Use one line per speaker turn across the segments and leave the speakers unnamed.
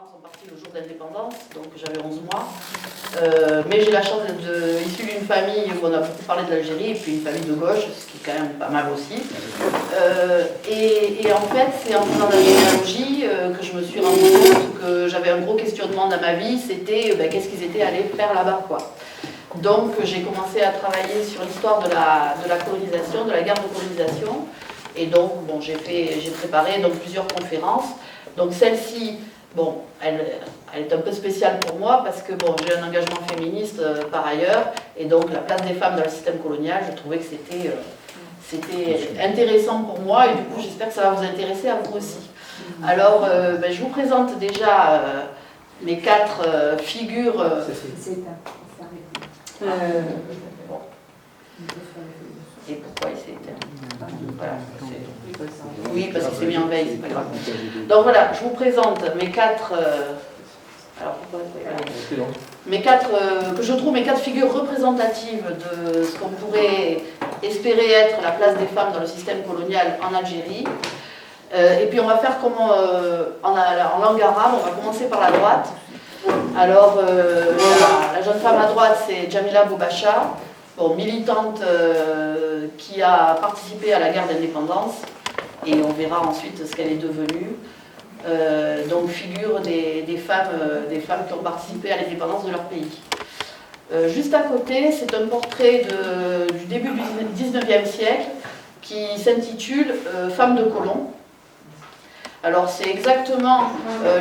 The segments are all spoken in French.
parents sont partis le jour d'indépendance, donc j'avais 11 mois. Mais j'ai la chance d'être issue d'une famille où on a beaucoup parlé de l'Algérie, et puis une famille de gauche, ce qui est quand même pas mal aussi. Et en fait, c'est en faisant la généalogie que je me suis rendu compte que j'avais un gros questionnement dans ma vie, c'était qu'est-ce qu'ils étaient allés faire là-bas, quoi. Donc j'ai commencé à travailler sur l'histoire de la colonisation, de la guerre de colonisation. Et donc, bon, j'ai préparé donc, plusieurs conférences. Donc celle-ci, bon, elle est un peu spéciale pour moi parce que bon, j'ai un engagement féministe par ailleurs. Et donc la place des femmes dans le système colonial, je trouvais que c'était intéressant pour moi. Et du coup, j'espère que ça va vous intéresser à vous aussi. Alors, je vous présente déjà mes 4 figures. Bon. Et pourquoi il s'est éteint? Voilà, oui, parce qu'il s'est mis en veille, c'est pas grave. Donc voilà, je vous présente mes 4... que je trouve mes 4 figures représentatives de ce qu'on pourrait espérer être la place des femmes dans le système colonial en Algérie. Et puis on va faire comme en langue arabe, on va commencer par la droite. Alors, la jeune femme à droite, c'est Jamila Boubacha, bon, militante qui a participé à la guerre d'indépendance, et on verra ensuite ce qu'elle est devenue. Donc, figure des femmes qui ont participé à l'indépendance de leur pays. Juste à côté, c'est un portrait du début du 19e siècle qui s'intitule « Femme de colon ». Alors c'est exactement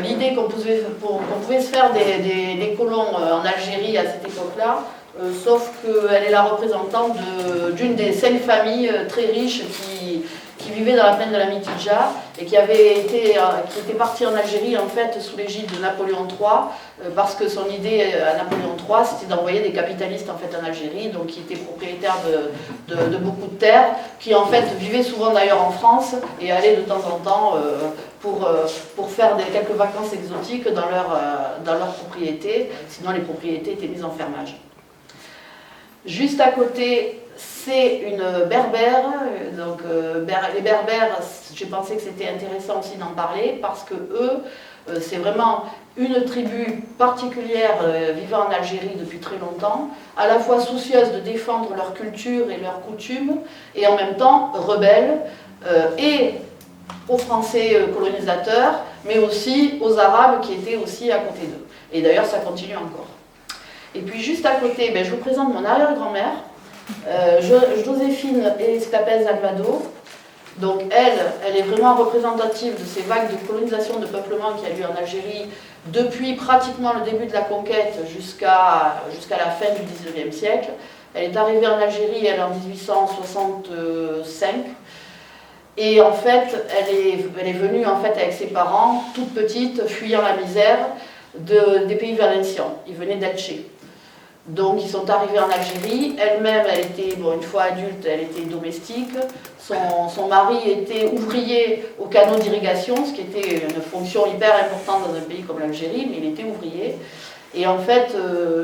l'idée qu'on pouvait se faire des colons en Algérie à cette époque-là, sauf qu'elle est la représentante d'une des 5 familles très riches qui vivaient dans la plaine de la Mitidja et qui était partie en Algérie en fait sous l'égide de Napoléon III, parce que son idée à Napoléon III c'était d'envoyer des capitalistes en fait en Algérie, donc qui étaient propriétaires de beaucoup de terres, qui en fait vivaient souvent d'ailleurs en France et allaient de temps en temps pour faire quelques vacances exotiques dans leur propriété, sinon les propriétés étaient mises en fermage. Juste à côté, c'est une berbère. Donc, les berbères, j'ai pensé que c'était intéressant aussi d'en parler parce que eux, c'est vraiment une tribu particulière vivant en Algérie depuis très longtemps, à la fois soucieuse de défendre leur culture et leurs coutumes, et en même temps rebelle, et aux Français colonisateurs, mais aussi aux Arabes qui étaient aussi à côté d'eux. Et d'ailleurs, ça continue encore. Et puis juste à côté, je vous présente mon arrière-grand-mère, Joséphine Escapez Alvado. Donc elle est vraiment représentative de ces vagues de colonisation, de peuplement qu'il y a eu en Algérie depuis pratiquement le début de la conquête jusqu'à la fin du 19e siècle. Elle est arrivée en Algérie, elle, en 1865. Et en fait, elle est venue en fait, avec ses parents, toute petite, fuyant la misère des pays valenciens. Ils venaient d'Elche. Donc ils sont arrivés en Algérie. Elle-même, elle était, une fois adulte, elle était domestique. Son mari était ouvrier au canaux d'irrigation, ce qui était une fonction hyper importante dans un pays comme l'Algérie, mais il était ouvrier. Et en fait,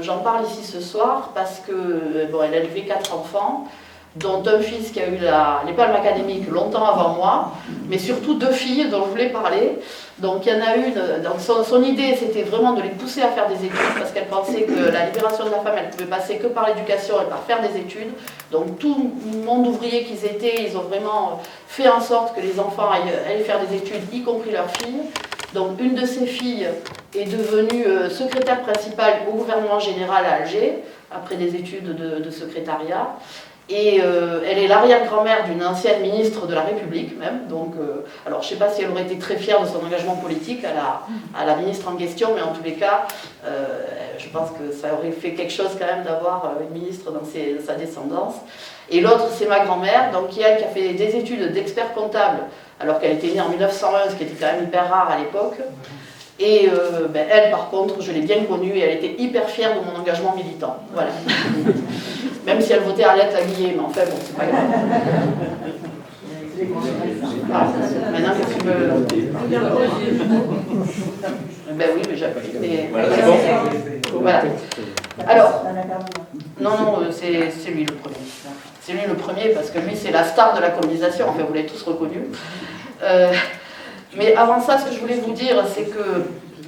j'en parle ici ce soir parce que elle a élevé 4 enfants, dont un fils qui a eu les palmes académiques longtemps avant moi, mais surtout 2 filles dont je voulais parler. Donc il y en a une, donc son idée c'était vraiment de les pousser à faire des études, parce qu'elle pensait que la libération de la femme, elle pouvait passer que par l'éducation et par faire des études. Donc tout le monde ouvrier qu'ils étaient, ils ont vraiment fait en sorte que les enfants aillent faire des études, y compris leurs filles. Donc une de ces filles est devenue secrétaire principale au gouvernement général à Alger, après des études de secrétariat. Et elle est l'arrière-grand-mère d'une ancienne ministre de la République même, donc alors je ne sais pas si elle aurait été très fière de son engagement politique à la ministre en question, mais en tous les cas, je pense que ça aurait fait quelque chose quand même d'avoir une ministre dans sa descendance. Et l'autre, c'est ma grand-mère, donc qui a fait des études d'expert comptable, alors qu'elle était née en 1901, ce qui était quand même hyper rare à l'époque. Et elle, par contre, je l'ai bien connue et elle était hyper fière de mon engagement militant. Voilà. Même si elle votait Arlette Laguillet, mais enfin, bon, c'est pas grave. Maintenant, qu'est-ce que tu veux... oui, mais j'appuie. Voilà. Alors, non, c'est lui le premier. C'est lui le premier parce que lui, c'est la star de la colonisation. Enfin, vous l'avez tous reconnu. Mais avant ça, ce que je voulais vous dire, c'est que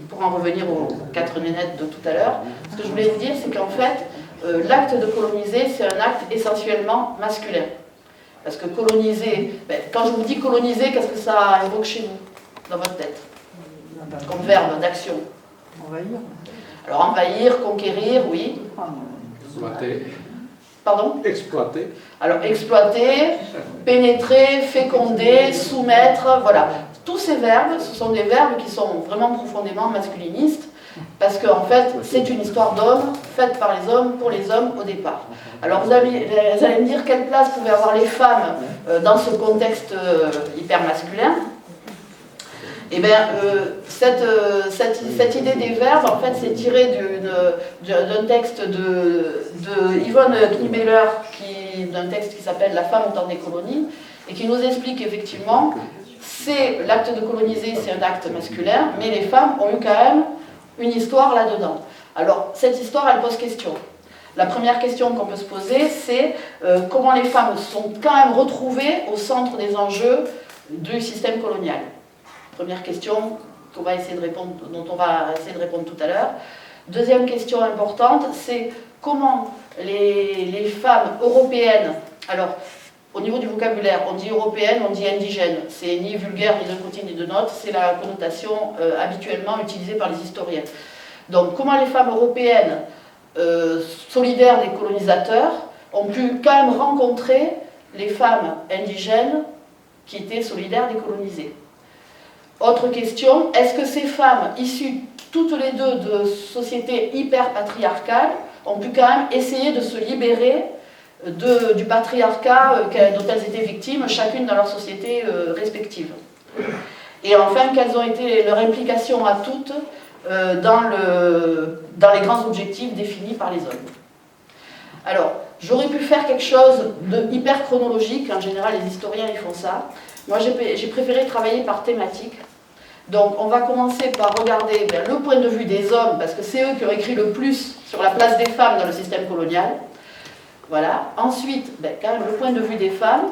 pour en revenir aux 4 nénettes de tout à l'heure, ce que je voulais vous dire, c'est qu'en fait, l'acte de coloniser, c'est un acte essentiellement masculin. Parce que coloniser, quand je vous dis coloniser, qu'est-ce que ça évoque chez vous, dans votre tête, comme verbe d'action?
Envahir.
Alors envahir, conquérir, oui.
Exploiter.
Pardon?
Exploiter.
Alors exploiter, pénétrer, féconder, soumettre, voilà. Tous ces verbes, ce sont des verbes qui sont vraiment profondément masculinistes, parce qu'en fait, c'est une histoire d'hommes, faite par les hommes, pour les hommes au départ. Alors vous allez me dire quelle place pouvaient avoir les femmes dans ce contexte hyper masculin. Eh bien, cette idée des verbes, en fait, c'est tiré d'un texte de Yvonne Kniebeller, d'un texte qui s'appelle « La femme au temps des colonies », et qui nous explique effectivement, c'est l'acte de coloniser, c'est un acte masculin, mais les femmes ont eu quand même une histoire là-dedans. Alors, cette histoire, elle pose question. La première question qu'on peut se poser, c'est comment les femmes sont quand même retrouvées au centre des enjeux du système colonial. Première question dont on va essayer de répondre tout à l'heure. Deuxième question importante, c'est comment les femmes européennes, alors au niveau du vocabulaire, on dit européenne, on dit indigène, c'est ni vulgaire, ni d'un côté ni de l'autre, c'est la connotation habituellement utilisée par les historiens. Donc comment les femmes européennes, solidaires des colonisateurs, ont pu quand même rencontrer les femmes indigènes qui étaient solidaires des colonisés. Autre question, est-ce que ces femmes, issues toutes les deux de sociétés hyper patriarcales, ont pu quand même essayer de se libérer du patriarcat dont elles étaient victimes, chacune dans leur société respective? Et enfin, quelles ont été leurs implications à toutes dans les grands objectifs définis par les hommes? Alors, j'aurais pu faire quelque chose de hyper chronologique, en général les historiens ils font ça. Moi j'ai préféré travailler par thématique. Donc on va commencer par regarder le point de vue des hommes, parce que c'est eux qui ont écrit le plus sur la place des femmes dans le système colonial. Voilà. Ensuite, quand même le point de vue des femmes,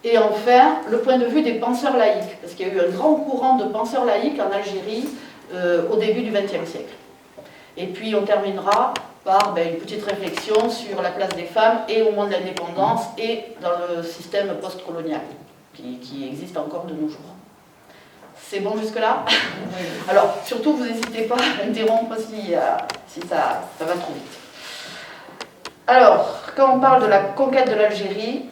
et enfin le point de vue des penseurs laïcs, parce qu'il y a eu un grand courant de penseurs laïcs en Algérie au début du XXe siècle. Et puis on terminera par une petite réflexion sur la place des femmes et au moment de l'indépendance et dans le système post-colonial qui existe encore de nos jours. C'est bon jusque-là? Alors, surtout, vous n'hésitez pas à interrompre si ça va trop vite. Alors, quand on parle de la conquête de l'Algérie,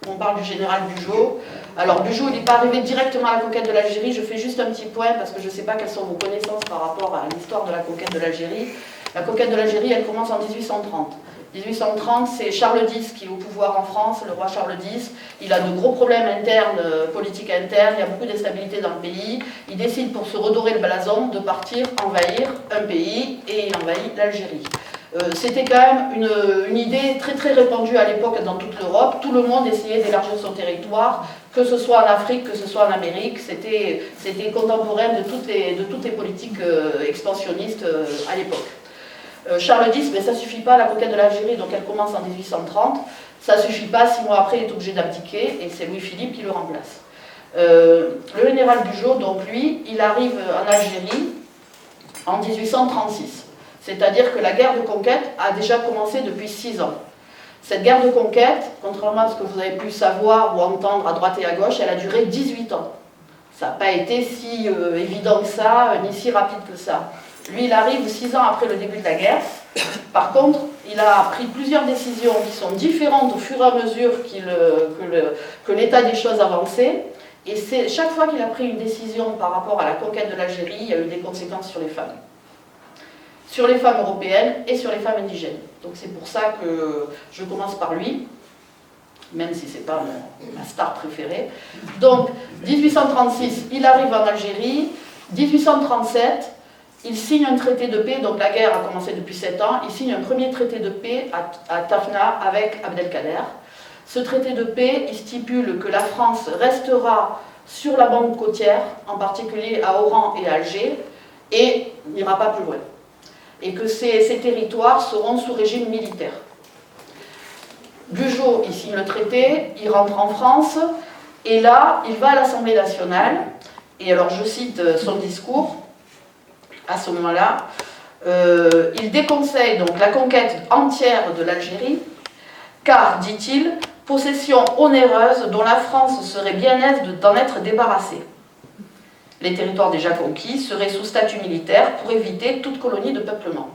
on parle du général Bugeaud. Alors, Bugeaud, il n'est pas arrivé directement à la conquête de l'Algérie. Je fais juste un petit point parce que je ne sais pas quelles sont vos connaissances par rapport à l'histoire de la conquête de l'Algérie. La conquête de l'Algérie, elle commence en 1830. 1830, c'est Charles X qui est au pouvoir en France, le roi Charles X. Il a de gros problèmes internes, politiques internes, il y a beaucoup d'instabilité dans le pays. Il décide, pour se redorer le blason, de partir envahir un pays, et il envahit l'Algérie. C'était quand même une idée très très répandue à l'époque dans toute l'Europe. Tout le monde essayait d'élargir son territoire, que ce soit en Afrique, que ce soit en Amérique. C'était contemporain de toutes les politiques expansionnistes à l'époque. Charles X, mais ça ne suffit pas, la conquête de l'Algérie, donc elle commence en 1830, ça ne suffit pas, 6 mois après il est obligé d'abdiquer, et c'est Louis-Philippe qui le remplace. Le général Bugeaud, donc lui, il arrive en Algérie en 1836, c'est-à-dire que la guerre de conquête a déjà commencé depuis 6 ans. Cette guerre de conquête, contrairement à ce que vous avez pu savoir ou entendre à droite et à gauche, elle a duré 18 ans. Ça n'a pas été si évident que ça, ni si rapide que ça. Lui, il arrive 6 ans après le début de la guerre. Par contre, il a pris plusieurs décisions qui sont différentes au fur et à mesure que l'état des choses avançait. Et c'est chaque fois qu'il a pris une décision par rapport à la conquête de l'Algérie, il y a eu des conséquences sur les femmes. Sur les femmes européennes et sur les femmes indigènes. Donc c'est pour ça que je commence par lui, même si ce n'est pas ma star préférée. Donc, 1836, il arrive en Algérie. 1837, il signe un traité de paix, donc la guerre a commencé depuis 7 ans, il signe un premier traité de paix à Tafna avec Abdelkader. Ce traité de paix, il stipule que la France restera sur la bande côtière, en particulier à Oran et à Alger, et n'ira pas plus loin. Et que ces territoires seront sous régime militaire. Bugeaud, il signe le traité, il rentre en France, et là, il va à l'Assemblée nationale, et alors je cite son discours à ce moment-là, il déconseille donc la conquête entière de l'Algérie, car, dit-il, possession onéreuse dont la France serait bien aise d'en être débarrassée. Les territoires déjà conquis seraient sous statut militaire pour éviter toute colonie de peuplement.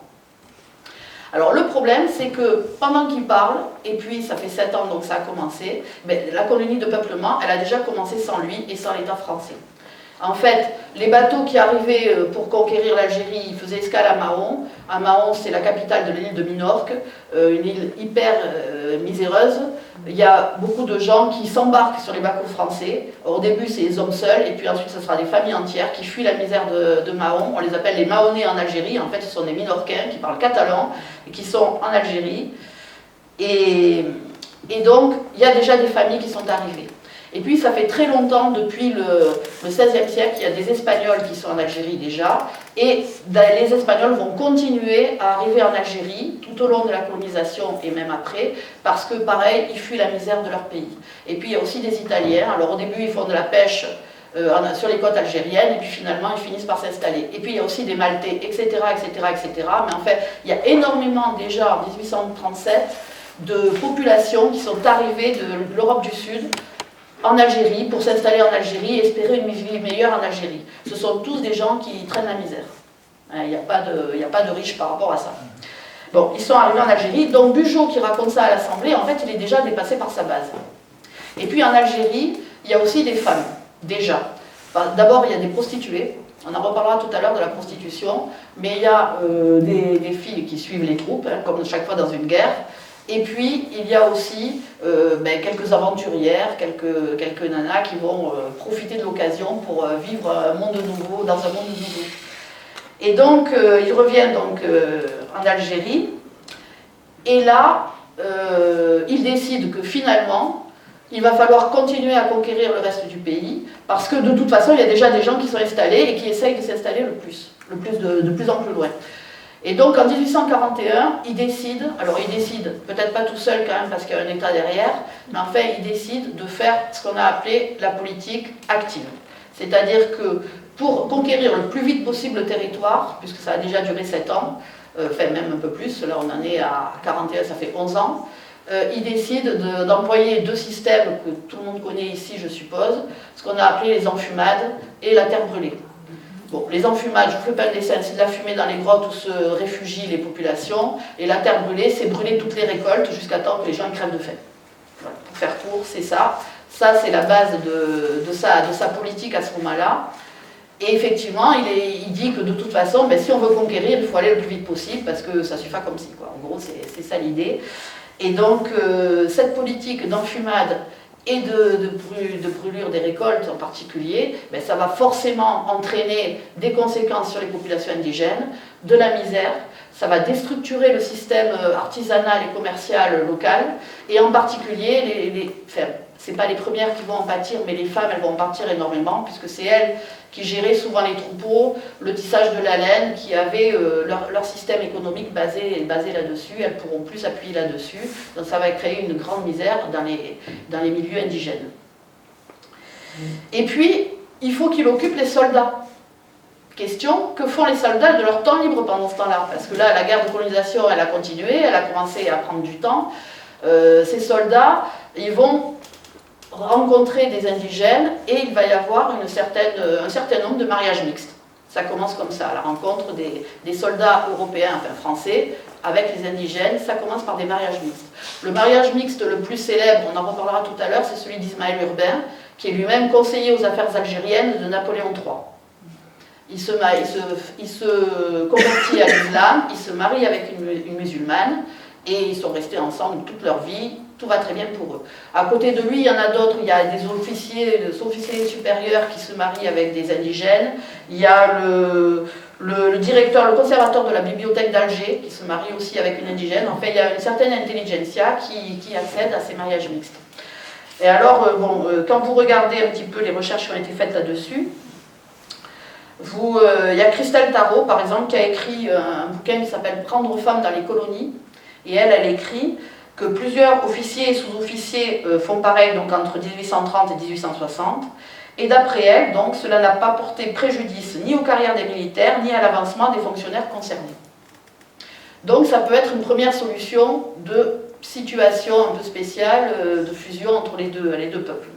Alors le problème, c'est que pendant qu'il parle, et puis ça fait 7 ans donc ça a commencé, la colonie de peuplement, elle a déjà commencé sans lui et sans l'État français. En fait, les bateaux qui arrivaient pour conquérir l'Algérie, ils faisaient escale à Mahon. À Mahon, c'est la capitale de l'île de Minorque, une île hyper miséreuse. Il y a beaucoup de gens qui s'embarquent sur les bateaux français. Au début, c'est les hommes seuls, et puis ensuite, ce sera des familles entières qui fuient la misère de Mahon. On les appelle les Mahonnais en Algérie. En fait, ce sont des Minorquins qui parlent catalan et qui sont en Algérie. Et donc, il y a déjà des familles qui sont arrivées. Et puis ça fait très longtemps, depuis le XVIe siècle, il y a des Espagnols qui sont en Algérie déjà, et les Espagnols vont continuer à arriver en Algérie tout au long de la colonisation et même après, parce que pareil, ils fuient la misère de leur pays. Et puis il y a aussi des Italiens, alors au début ils font de la pêche sur les côtes algériennes, et puis finalement ils finissent par s'installer. Et puis il y a aussi des Maltais, etc., etc., etc. Mais en fait, il y a énormément déjà en 1837 de populations qui sont arrivées de l'Europe du Sud, en Algérie, pour s'installer en Algérie et espérer une vie meilleure en Algérie. Ce sont tous des gens qui traînent la misère. Il n'y a pas de riches par rapport à ça. Bon, ils sont arrivés en Algérie, donc Bugeaud qui raconte ça à l'Assemblée, en fait, il est déjà dépassé par sa base. Et puis en Algérie, il y a aussi des femmes, déjà. D'abord, il y a des prostituées, on en reparlera tout à l'heure de la prostitution, mais il y a des filles qui suivent les troupes, comme chaque fois dans une guerre. Et puis, il y a aussi quelques aventurières, quelques nanas qui vont profiter de l'occasion pour vivre un monde nouveau, dans un monde nouveau. Et donc, ils reviennent donc, en Algérie, et là, ils décident que finalement, il va falloir continuer à conquérir le reste du pays, parce que de toute façon, il y a déjà des gens qui sont installés et qui essayent de s'installer de plus en plus loin. Et donc en 1841, il décide peut-être pas tout seul quand même parce qu'il y a un État derrière, mais en fait il décide de faire ce qu'on a appelé la politique active. C'est-à-dire que pour conquérir le plus vite possible le territoire, puisque ça a déjà duré 7 ans, enfin même un peu plus, là on en est à 41, ça fait 11 ans, il décide d'employer 2 systèmes que tout le monde connaît ici je suppose, ce qu'on a appelé les enfumades et la terre brûlée. Bon, les enfumades, je ne fais pas le dessin, c'est de la fumée dans les grottes où se réfugient les populations, et la terre brûlée, c'est brûler toutes les récoltes jusqu'à temps que les gens crèvent de faim. Voilà, pour faire court, c'est ça. Ça, c'est la base de sa politique à ce moment-là. Et effectivement, il dit que de toute façon, si on veut conquérir, il faut aller le plus vite possible, parce que ça ne suffit pas comme si, quoi. En gros, c'est ça l'idée. Et donc, cette politique d'enfumade et de brûlure des récoltes en particulier, ça va forcément entraîner des conséquences sur les populations indigènes, de la misère, ça va déstructurer le système artisanal et commercial local, et en particulier, c'est pas les premières qui vont en pâtir, mais les femmes, elles vont en pâtir énormément, puisque c'est elles qui géraient souvent les troupeaux, le tissage de la laine, qui avaient leur système économique basé là-dessus. Elles pourront plus appuyer là-dessus, donc ça va créer une grande misère dans les milieux indigènes. Et puis, il faut qu'il occupe les soldats. Question, que font les soldats de leur temps libre pendant ce temps-là? Parce que là, la guerre de colonisation, elle a continué, elle a commencé à prendre du temps. Ces soldats, ils vont rencontrer des indigènes et il va y avoir un certain nombre de mariages mixtes. Ça commence comme ça, la rencontre des soldats européens, enfin français, avec les indigènes, ça commence par des mariages mixtes. Le mariage mixte le plus célèbre, on en reparlera tout à l'heure, c'est celui d'Ismaël Urbain, qui est lui-même conseiller aux affaires algériennes de Napoléon III. Il se convertit à l'islam, il se marie avec une musulmane, et ils sont restés ensemble toute leur vie, tout va très bien pour eux. À côté de lui, il y en a d'autres, il y a des officiers supérieurs qui se marient avec des indigènes, il y a le directeur, le conservateur de la bibliothèque d'Alger qui se marie aussi avec une indigène. En fait, il y a une certaine intelligentsia qui accède à ces mariages mixtes. Et alors, quand vous regardez un petit peu les recherches qui ont été faites là-dessus, il y a Christelle Tarot, par exemple, qui a écrit un bouquin qui s'appelle « Prendre femme dans les colonies ». Et elle écrit que plusieurs officiers et sous-officiers font pareil donc entre 1830 et 1860, Et d'après elle, donc, cela n'a pas porté préjudice ni aux carrières des militaires, ni à l'avancement des fonctionnaires concernés. Donc ça peut être une première solution de situation un peu spéciale, de fusion entre les deux peuples.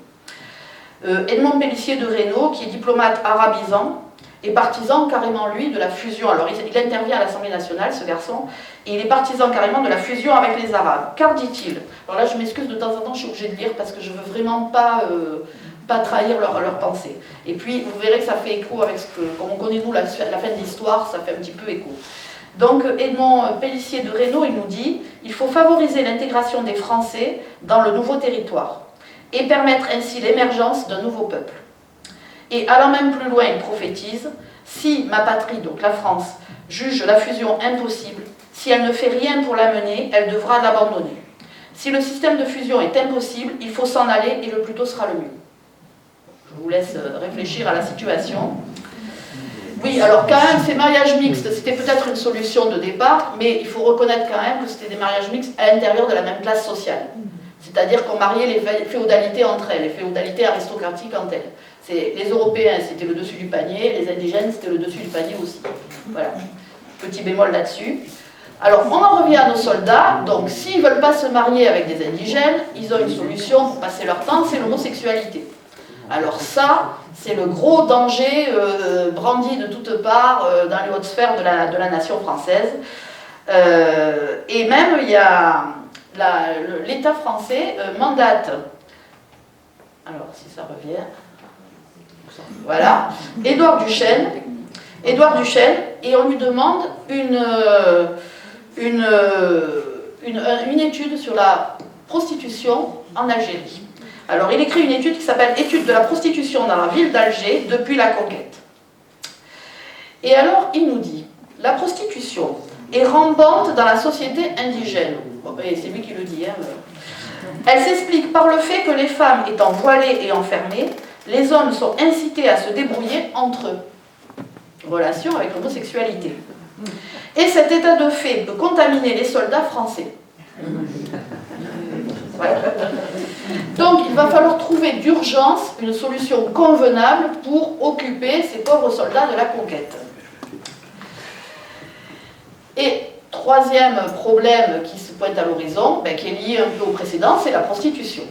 Edmond Pélicier de Reynaud, qui est diplomate arabisant, est partisan carrément, lui, de la fusion. Alors il intervient à l'Assemblée nationale, ce garçon, et il est partisan carrément de la fusion avec les Arabes. Car dit-il, alors là je m'excuse, de temps en temps je suis obligée de lire parce que je veux vraiment pas trahir leur pensée. Et puis vous verrez que ça fait écho avec ce que, comme on connaît nous la fin de l'histoire, ça fait un petit peu écho. Donc Edmond Pélicier de Reynaud, il nous dit « Il faut favoriser l'intégration des Français dans le nouveau territoire et permettre ainsi l'émergence d'un nouveau peuple. Et allant même plus loin, il prophétise « Si ma patrie, donc la France, juge la fusion impossible, si elle ne fait rien pour la mener, elle devra l'abandonner. Si le système de fusion est impossible, il faut s'en aller et le plus tôt sera le mieux. » Je vous laisse réfléchir à la situation. Oui, alors quand même, ces mariages mixtes, c'était peut-être une solution de départ, mais il faut reconnaître quand même que c'était des mariages mixtes à l'intérieur de la même classe sociale. C'est-à-dire qu'on mariait les féodalités entre elles, les féodalités aristocratiques entre elles. Les Européens, c'était le dessus du panier, les indigènes, c'était le dessus du panier aussi. Voilà, petit bémol là-dessus. Alors, on en revient à nos soldats. Donc, s'ils ne veulent pas se marier avec des indigènes, ils ont une solution pour passer leur temps, c'est l'homosexualité. Alors ça, c'est le gros danger brandi de toutes parts dans les hautes sphères de la nation française. Et même, il y a l'État français mandate, alors si ça revient, voilà, Édouard Duchesne, et on lui demande une étude sur la prostitution en Algérie. Alors, il écrit une étude qui s'appelle « Étude de la prostitution dans la ville d'Alger depuis la conquête ». Et alors, il nous dit « La prostitution est rampante dans la société indigène. » Bon, c'est lui qui le dit. Hein. Elle s'explique par le fait que les femmes étant voilées et enfermées, les hommes sont incités à se débrouiller entre eux. Relation avec l'homosexualité. Et cet état de fait peut contaminer les soldats français. Voilà. Donc il va falloir trouver d'urgence une solution convenable pour occuper ces pauvres soldats de la conquête. Et troisième problème qui se pointe à l'horizon, qui est lié un peu au précédent, c'est la prostitution.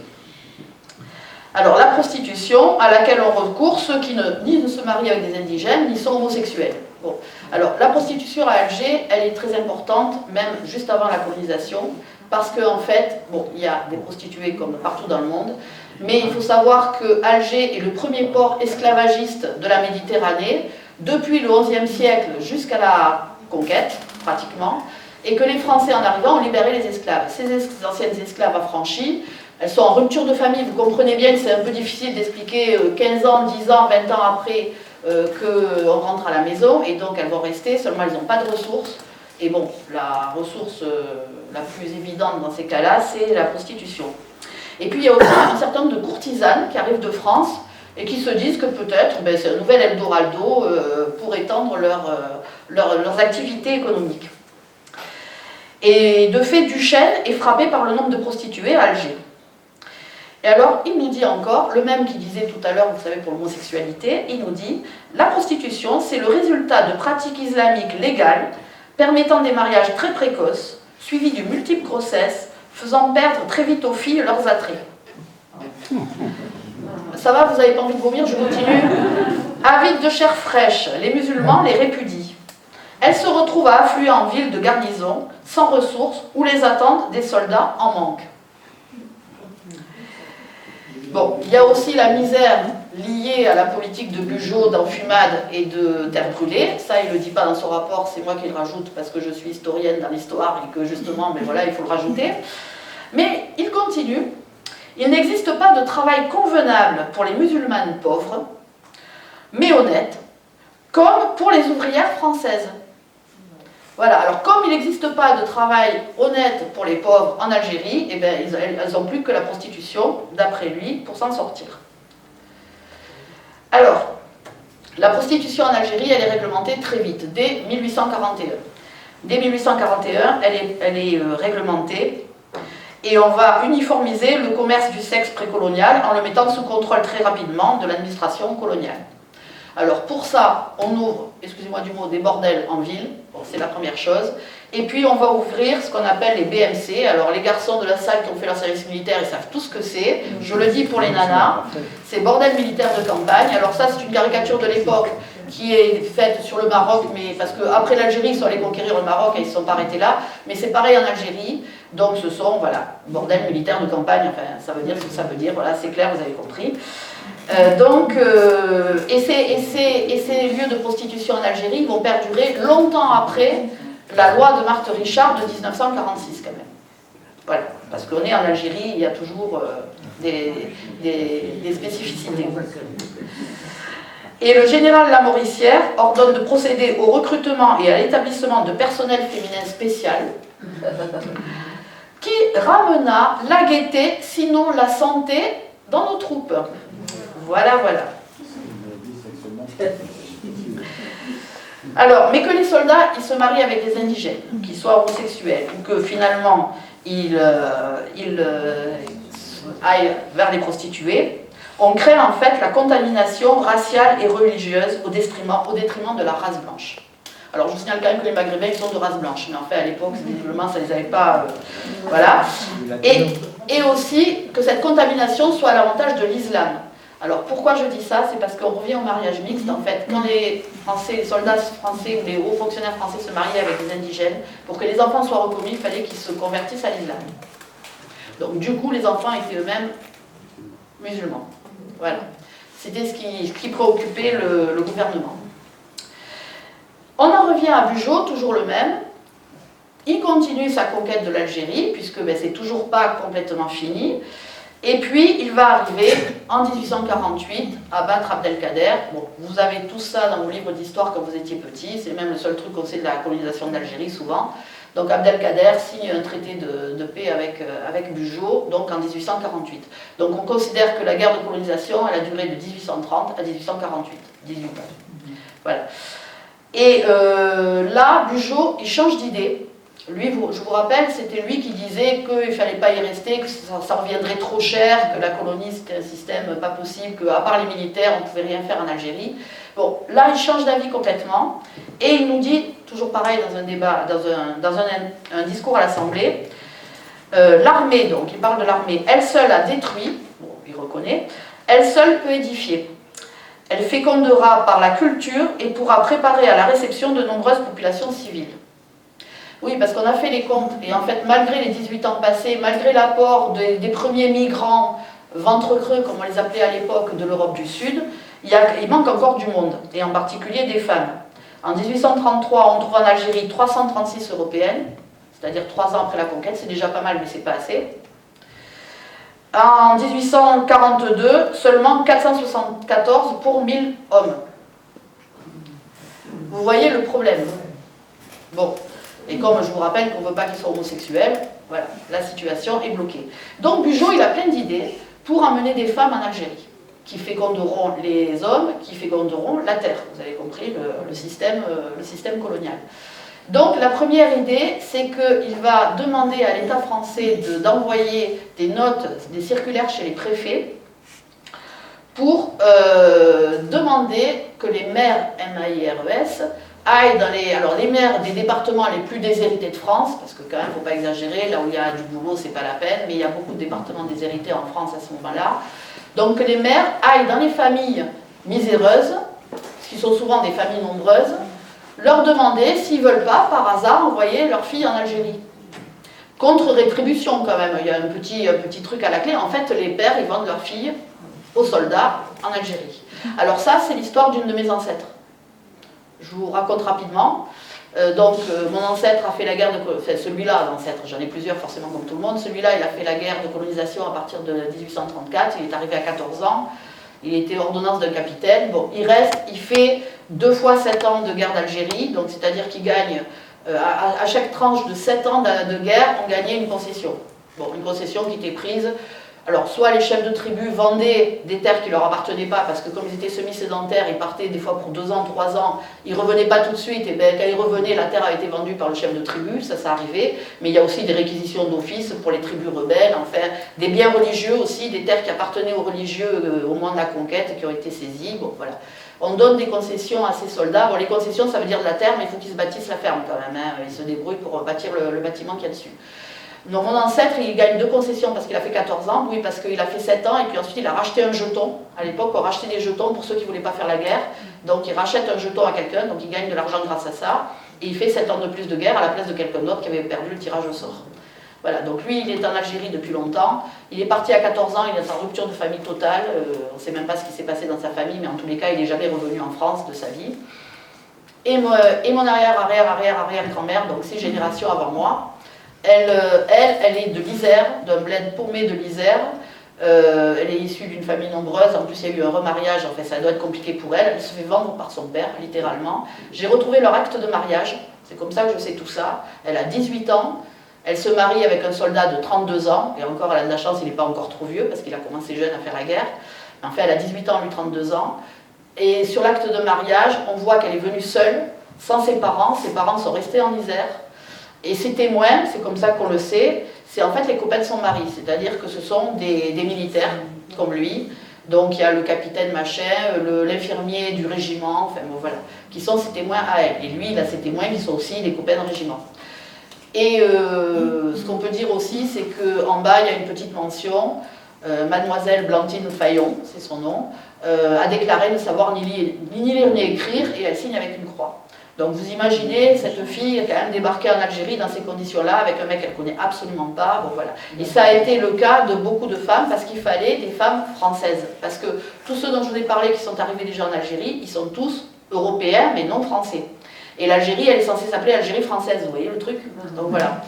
Alors la prostitution à laquelle on recourt ceux qui ni ne se marient avec des indigènes, ni sont homosexuels. Bon. Alors la prostitution à Alger, elle est très importante, même juste avant la colonisation, parce qu'en fait, bon, il y a des prostituées comme partout dans le monde, mais il faut savoir que Alger est le premier port esclavagiste de la Méditerranée, depuis le XIe siècle jusqu'à la conquête, pratiquement, et que les Français, en arrivant, ont libéré les esclaves. Ces anciennes esclaves affranchies, elles sont en rupture de famille. Vous comprenez bien que c'est un peu difficile d'expliquer 15 ans, 10 ans, 20 ans après qu'on rentre à la maison, et donc elles vont rester, seulement elles n'ont pas de ressources. Et bon, la ressource la plus évidente dans ces cas-là, c'est la prostitution. Et puis il y a aussi un certain nombre de courtisanes qui arrivent de France et qui se disent que peut-être c'est un nouvel Eldorado pour étendre leurs activités économiques. Et de fait, Duchesne est frappé par le nombre de prostituées à Alger. Et alors, il nous dit encore, le même qui disait tout à l'heure, vous savez, pour l'homosexualité, il nous dit « La prostitution, c'est le résultat de pratiques islamiques légales permettant des mariages très précoces, suivis de multiples grossesses, faisant perdre très vite aux filles leurs attraits. » Ça va, vous n'avez pas envie de vomir, je continue. Avides de chair fraîche, les musulmans les répudient. Elles se retrouvent à affluer en ville de garnison, sans ressources, où les attendent des soldats en manque. Bon, il y a aussi la misère liée à la politique de Bugeaud, d'enfumade et de terre brûlée. Ça, il ne le dit pas dans son rapport, c'est moi qui le rajoute parce que je suis historienne dans l'histoire et que justement, mais voilà, il faut le rajouter. Mais il continue. Il n'existe pas de travail convenable pour les musulmanes pauvres, mais honnêtes, comme pour les ouvrières françaises. Voilà, alors comme il n'existe pas de travail honnête pour les pauvres en Algérie, eh bien, elles n'ont plus que la prostitution, d'après lui, pour s'en sortir. Alors, la prostitution en Algérie, elle est réglementée très vite, dès 1841. Dès 1841, elle est réglementée, Et on va uniformiser le commerce du sexe précolonial en le mettant sous contrôle très rapidement de l'administration coloniale. Alors pour ça, on ouvre, excusez-moi du mot, des bordels en ville, bon, c'est la première chose. Et puis on va ouvrir ce qu'on appelle les BMC. Alors les garçons de la salle qui ont fait leur service militaire, ils savent tout ce que c'est. Je le dis pour les nanas, c'est bordel militaire de campagne. Alors ça, c'est une caricature de l'époque qui est faite sur le Maroc, mais parce qu'après l'Algérie, ils sont allés conquérir le Maroc et ils ne se sont pas arrêtés là. Mais c'est pareil en Algérie. Donc ce sont, voilà, bordel militaire de campagne, enfin ça veut dire ce que ça veut dire, voilà, c'est clair, vous avez compris. Ces lieux de prostitution en Algérie vont perdurer longtemps après la loi de Marthe Richard de 1946 quand même. Voilà, parce qu'on est en Algérie, il y a toujours des spécificités. Et le général Lamoricière ordonne de procéder au recrutement et à l'établissement de personnel féminin spécial qui ramena la gaieté, sinon la santé, dans nos troupes. Voilà, voilà. Alors, mais que les soldats, ils se marient avec des indigènes, qu'ils soient homosexuels, ou que finalement, ils aillent vers les prostituées, on crée en fait la contamination raciale et religieuse au détriment de la race blanche. Alors, je vous signale quand même que les Maghrébins, ils sont de race blanche, mais en fait, à l'époque, visiblement, ça ne les avait pas... voilà. Et aussi que cette contamination soit à l'avantage de l'islam. Alors pourquoi je dis ça? C'est parce qu'on revient au mariage mixte. En fait, quand les soldats français ou les hauts fonctionnaires français se mariaient avec des indigènes, pour que les enfants soient reconnus, il fallait qu'ils se convertissent à l'islam. Donc du coup, les enfants étaient eux-mêmes musulmans. Voilà. C'était ce qui préoccupait le gouvernement. On en revient à Bugeaud, toujours le même. Il continue sa conquête de l'Algérie, puisque c'est toujours pas complètement fini. Et puis, il va arriver en 1848 à battre Abdelkader. Bon, vous avez tout ça dans vos livres d'histoire quand vous étiez petit. C'est même le seul truc qu'on sait de la colonisation d'Algérie, souvent. Donc, Abdelkader signe un traité de paix avec Bugeaud, donc en 1848. Donc, on considère que la guerre de colonisation, elle a duré de 1830 à 1848. 18 ans. Voilà. Et là, Bugeaud, il change d'idée. Lui, je vous rappelle, c'était lui qui disait qu'il ne fallait pas y rester, que ça reviendrait trop cher, que la colonie c'était un système pas possible, qu'à part les militaires, on ne pouvait rien faire en Algérie. Bon, là, il change d'avis complètement, et il nous dit, toujours pareil dans un débat, dans un discours à l'Assemblée, l'armée, donc il parle de l'armée, elle seule a détruit, bon, il reconnaît, elle seule peut édifier. Elle fécondera par la culture et pourra préparer à la réception de nombreuses populations civiles. Oui, parce qu'on a fait les comptes, et en fait, malgré les 18 ans passés, malgré l'apport des premiers migrants, ventre creux, comme on les appelait à l'époque, de l'Europe du Sud, il manque encore du monde, et en particulier des femmes. En 1833, on trouve en Algérie 336 européennes, c'est-à-dire 3 ans après la conquête, c'est déjà pas mal, mais c'est pas assez. En 1842, seulement 474 pour 1000 hommes. Vous voyez le problème. Bon. Et comme je vous rappelle qu'on ne veut pas qu'ils soient homosexuels, voilà, la situation est bloquée. Donc Bugeaud, il a plein d'idées pour amener des femmes en Algérie, qui féconderont les hommes, qui féconderont la terre. Vous avez compris le système colonial. Donc la première idée, c'est qu'il va demander à l'État français d'envoyer des notes, des circulaires chez les préfets, pour demander que les maires MAIRES aillent dans les maires des départements les plus déshérités de France, parce que quand même, il ne faut pas exagérer, là où il y a du boulot, c'est pas la peine, mais il y a beaucoup de départements déshérités en France à ce moment-là. Donc que les maires aillent dans les familles miséreuses, qui sont souvent des familles nombreuses, leur demander s'ils ne veulent pas, par hasard, envoyer leurs filles en Algérie. Contre rétribution quand même, il y a un petit truc à la clé. En fait, les pères, ils vendent leurs filles aux soldats en Algérie. Alors ça, c'est l'histoire d'une de mes ancêtres. Je vous raconte rapidement. Mon ancêtre a fait la guerre de... Enfin, celui-là, l'ancêtre, j'en ai plusieurs forcément comme tout le monde. Celui-là, il a fait la guerre de colonisation à partir de 1834. Il est arrivé à 14 ans. Il était ordonnance d'un capitaine. Bon, il reste, il fait 2 fois 7 ans de guerre d'Algérie. Donc, c'est-à-dire qu'il gagne... à chaque tranche de 7 ans de guerre, on gagnait une concession. Bon, une concession qui était prise... Alors, soit les chefs de tribu vendaient des terres qui ne leur appartenaient pas, parce que comme ils étaient semi-sédentaires, ils partaient des fois pour 2 ans, 3 ans, ils ne revenaient pas tout de suite, et bien quand ils revenaient, la terre a été vendue par le chef de tribu, ça arrivait, mais il y a aussi des réquisitions d'office pour les tribus rebelles, enfin, des biens religieux aussi, des terres qui appartenaient aux religieux au moment de la conquête, qui ont été saisies, bon voilà. On donne des concessions à ces soldats, bon les concessions ça veut dire de la terre, mais il faut qu'ils se bâtissent la ferme quand même, hein. Ils se débrouillent pour bâtir le bâtiment qu'il y a dessus. Donc mon ancêtre, il gagne 2 concessions parce qu'il a fait 14 ans, oui parce qu'il a fait 7 ans et puis ensuite il a racheté un jeton. À l'époque, on rachetait des jetons pour ceux qui ne voulaient pas faire la guerre. Donc il rachète un jeton à quelqu'un, donc il gagne de l'argent grâce à ça. Et il fait 7 ans de plus de guerre à la place de quelqu'un d'autre qui avait perdu le tirage au sort. Voilà, donc lui il est en Algérie depuis longtemps. Il est parti à 14 ans, il est en rupture de famille totale. On ne sait même pas ce qui s'est passé dans sa famille, mais en tous les cas il n'est jamais revenu en France de sa vie. Et mon arrière-arrière-arrière-arrière-grand-mère, donc 6 générations avant moi. Elle est de l'Isère, d'un bled paumé de l'Isère. Elle est issue d'une famille nombreuse. En plus, il y a eu un remariage. En fait, ça doit être compliqué pour elle. Elle se fait vendre par son père, littéralement. J'ai retrouvé leur acte de mariage. C'est comme ça que je sais tout ça. Elle a 18 ans. Elle se marie avec un soldat de 32 ans. Et encore, elle a de la chance, il n'est pas encore trop vieux parce qu'il a commencé jeune à faire la guerre. En fait, elle a 18 ans, lui 32 ans. Et sur l'acte de mariage, on voit qu'elle est venue seule, sans ses parents. Ses parents sont restés en Isère. Et ses témoins, c'est comme ça qu'on le sait, c'est en fait les copains de son mari, c'est-à-dire que ce sont des militaires comme lui, donc il y a le capitaine machin, l'infirmier du régiment, enfin bon voilà, qui sont ses témoins à elle. Et lui, il a ses témoins qui sont aussi des copains de régiment. Et ce qu'on peut dire aussi, c'est qu'en bas, il y a une petite mention, Mademoiselle Blandine Fayon, c'est son nom, a déclaré ne savoir ni lire ni écrire, et elle signe avec une croix. Donc vous imaginez, cette fille a quand même débarqué en Algérie dans ces conditions-là, avec un mec qu'elle ne connaît absolument pas, bon voilà. Et ça a été le cas de beaucoup de femmes, parce qu'il fallait des femmes françaises. Parce que tous ceux dont je vous ai parlé qui sont arrivés déjà en Algérie, ils sont tous européens, mais non français. Et l'Algérie, elle est censée s'appeler Algérie française, vous voyez le truc? Donc voilà.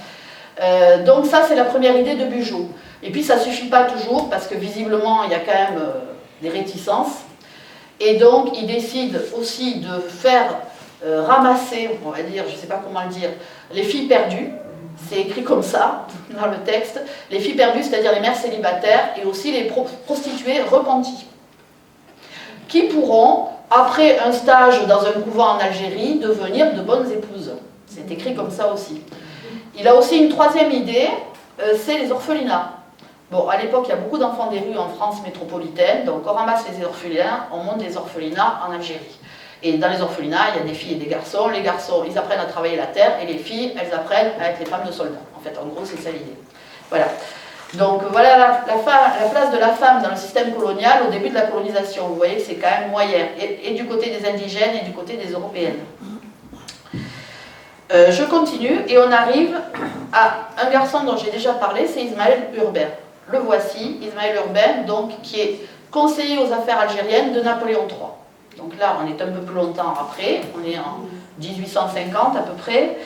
Donc ça, c'est la première idée de Bugeaud. Et puis ça ne suffit pas toujours, parce que visiblement, il y a quand même des réticences. Et donc, il décide aussi de faire ramasser, on va dire, je ne sais pas comment le dire, les filles perdues, c'est écrit comme ça dans le texte, les filles perdues, c'est-à-dire les mères célibataires, et aussi les prostituées repenties, qui pourront, après un stage dans un couvent en Algérie, devenir de bonnes épouses. C'est écrit comme ça aussi. Il a aussi une troisième idée, c'est les orphelinats. Bon, à l'époque, il y a beaucoup d'enfants des rues en France métropolitaine, donc on ramasse les orphelins, on monte des orphelinats en Algérie. Et dans les orphelinats, il y a des filles et des garçons. Les garçons, ils apprennent à travailler la terre, et les filles, elles apprennent à être les femmes de soldats. En fait, en gros, c'est ça l'idée. Voilà. Donc voilà la place de la femme dans le système colonial au début de la colonisation. Vous voyez que c'est quand même moyen, et du côté des indigènes et du côté des européennes. Je continue, et on arrive à un garçon dont j'ai déjà parlé, c'est Ismaël Urbain. Le voici, Ismaël Urbain, donc, qui est conseiller aux affaires algériennes de Napoléon III. Donc là, on est un peu plus longtemps après, on est en 1850 à peu près,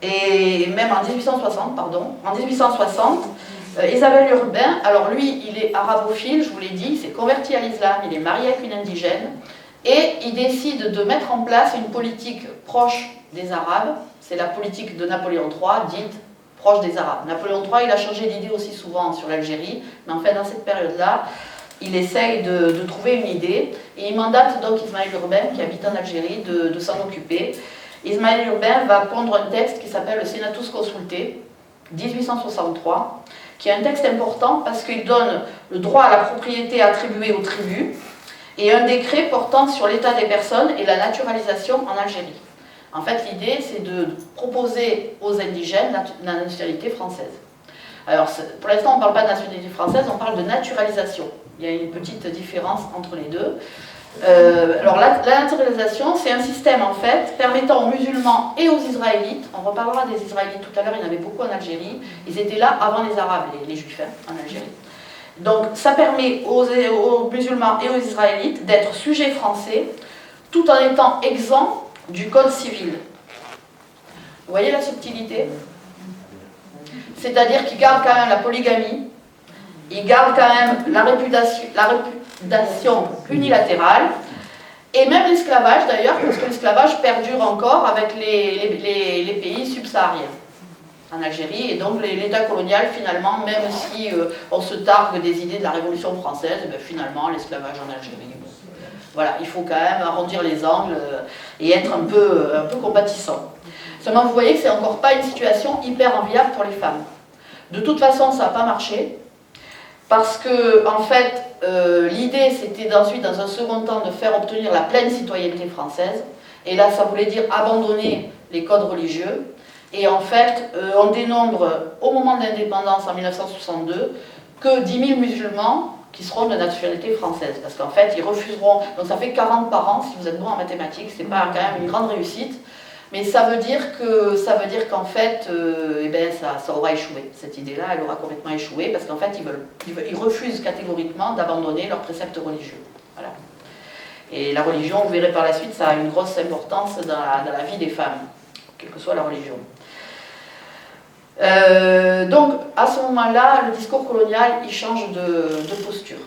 et même en 1860, pardon. En 1860, Ismaël Urbain, alors lui, il est arabophile, je vous l'ai dit, il s'est converti à l'islam, il est marié avec une indigène, et il décide de mettre en place une politique proche des Arabes, c'est la politique de Napoléon III, dite proche des Arabes. Napoléon III, il a changé d'idée aussi souvent sur l'Algérie, mais en fait, dans cette période-là, il essaye de trouver une idée, et il mandate donc Ismaël Urbain, qui habite en Algérie, de s'en occuper. Ismaël Urbain va pondre un texte qui s'appelle le Senatus Consulte, 1863, qui est un texte important parce qu'il donne le droit à la propriété attribué aux tribus, et un décret portant sur l'état des personnes et la naturalisation en Algérie. En fait, l'idée, c'est de proposer aux indigènes la nationalité française. Alors, pour l'instant, on ne parle pas de nationalité française, on parle de naturalisation. Il y a une petite différence entre les deux. Alors, la naturalisation, c'est un système, en fait, permettant aux musulmans et aux Israélites, on reparlera des Israélites tout à l'heure, il y en avait beaucoup en Algérie, ils étaient là avant les Arabes, les Juifs, en Algérie. Donc, ça permet aux musulmans et aux Israélites d'être sujets français, tout en étant exempts du code civil. Vous voyez la subtilité? C'est-à-dire qu'ils gardent quand même la polygamie, ils gardent quand même la réputation unilatérale, et même l'esclavage d'ailleurs, parce que l'esclavage perdure encore avec les pays subsahariens. en Algérie. Et donc l'État colonial, finalement, même si on se targue des idées de la Révolution française, ben, finalement, l'esclavage en Algérie, bon, voilà, il faut quand même arrondir les angles et être un peu compatissant. Seulement, vous voyez que c'est encore pas une situation hyper enviable pour les femmes. De toute façon, ça n'a pas marché, parce que, en fait, l'idée, c'était ensuite, dans un second temps, de faire obtenir la pleine citoyenneté française. Et là, ça voulait dire abandonner les codes religieux. Et en fait, on dénombre, au moment de l'indépendance, en 1962, que 10 000 musulmans qui seront de nationalité française. Parce qu'en fait, ils refuseront... Donc ça fait 40 par an, si vous êtes bon en mathématiques, c'est pas quand même une grande réussite. Mais ça veut dire qu'en fait, eh ben, ça aura échoué. Cette idée-là, elle aura complètement échoué, parce qu'en fait, ils refusent catégoriquement d'abandonner leurs préceptes religieux. Voilà. Et la religion, vous verrez par la suite, ça a une grosse importance dans la vie des femmes, quelle que soit la religion. Donc, à ce moment-là, le discours colonial, il change de posture.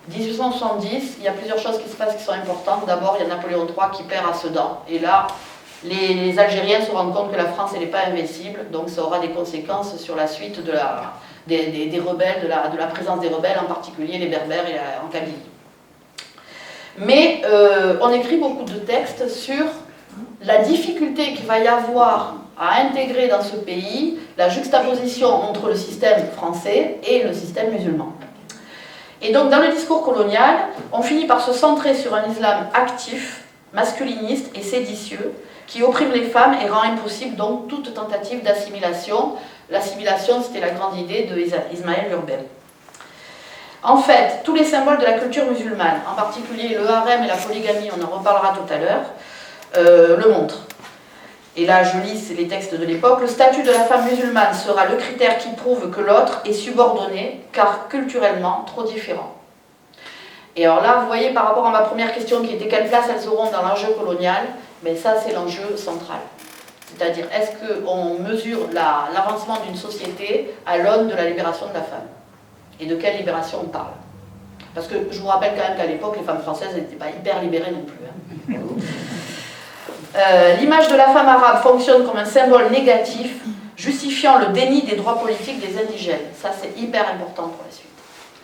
1870, il y a plusieurs choses qui se passent qui sont importantes. D'abord, il y a Napoléon III qui perd à Sedan. Et là, les Algériens se rendent compte que la France, elle n'est pas invincible. Donc, ça aura des conséquences sur la suite des rebelles, de la présence des rebelles, en particulier les Berbères et en Kabylie. Mais on écrit beaucoup de textes sur la difficulté qu'il va y avoir à intégrer dans ce pays la juxtaposition entre le système français et le système musulman. Et donc dans le discours colonial, on finit par se centrer sur un islam actif, masculiniste et séditieux, qui opprime les femmes et rend impossible donc toute tentative d'assimilation. L'assimilation, c'était la grande idée d'Ismaël Urbel. En fait, tous les symboles de la culture musulmane, en particulier le harem et la polygamie, on en reparlera tout à l'heure, le montrent. Et là, je lis les textes de l'époque. Le statut de la femme musulmane sera le critère qui prouve que l'autre est subordonné, car culturellement trop différent. Et alors là, vous voyez, par rapport à ma première question qui était quelle place elles auront dans l'enjeu colonial, mais ça, c'est l'enjeu central. C'est-à-dire, est-ce qu'on mesure l'avancement d'une société à l'aune de la libération de la femme? Et de quelle libération on parle? Parce que je vous rappelle quand même qu'à l'époque, les femmes françaises n'étaient pas hyper libérées non plus. Hein. L'image de la femme arabe fonctionne comme un symbole négatif, justifiant le déni des droits politiques des indigènes. Ça, c'est hyper important pour la suite.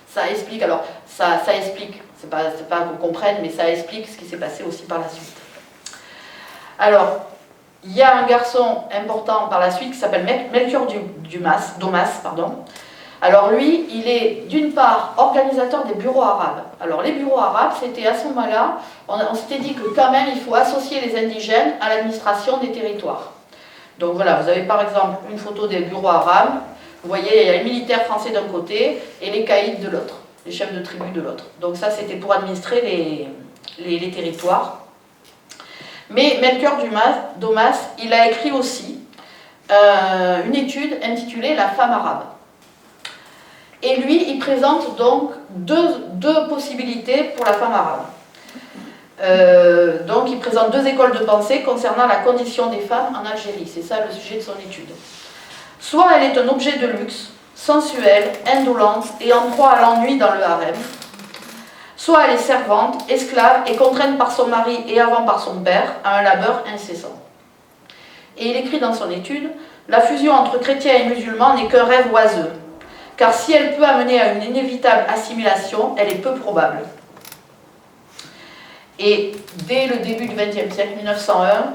Ça explique, alors, ça explique, c'est pas qu'on comprenne, mais ça explique ce qui s'est passé aussi par la suite. Alors, il y a un garçon important par la suite qui s'appelle Melchior Domas. Alors lui, il est d'une part organisateur des bureaux arabes. Alors les bureaux arabes, c'était à ce moment-là, on s'était dit que quand même il faut associer les indigènes à l'administration des territoires. Donc voilà, vous avez par exemple une photo des bureaux arabes. Vous voyez, il y a les militaires français d'un côté et les caïds de l'autre, les chefs de tribu de l'autre. Donc ça, c'était pour administrer les territoires. Mais Melchior Domas, il a écrit aussi une étude intitulée « La femme arabe ». Et lui, il présente donc deux possibilités pour la femme arabe. Donc il présente deux écoles de pensée concernant la condition des femmes en Algérie. C'est ça le sujet de son étude. Soit elle est un objet de luxe, sensuelle, indolente et en proie à l'ennui dans le harem. Soit elle est servante, esclave et contrainte par son mari et avant par son père à un labeur incessant. Et il écrit dans son étude, la fusion entre chrétiens et musulmans n'est qu'un rêve oiseux. Car si elle peut amener à une inévitable assimilation, elle est peu probable. Et dès le début du XXe siècle, 1901,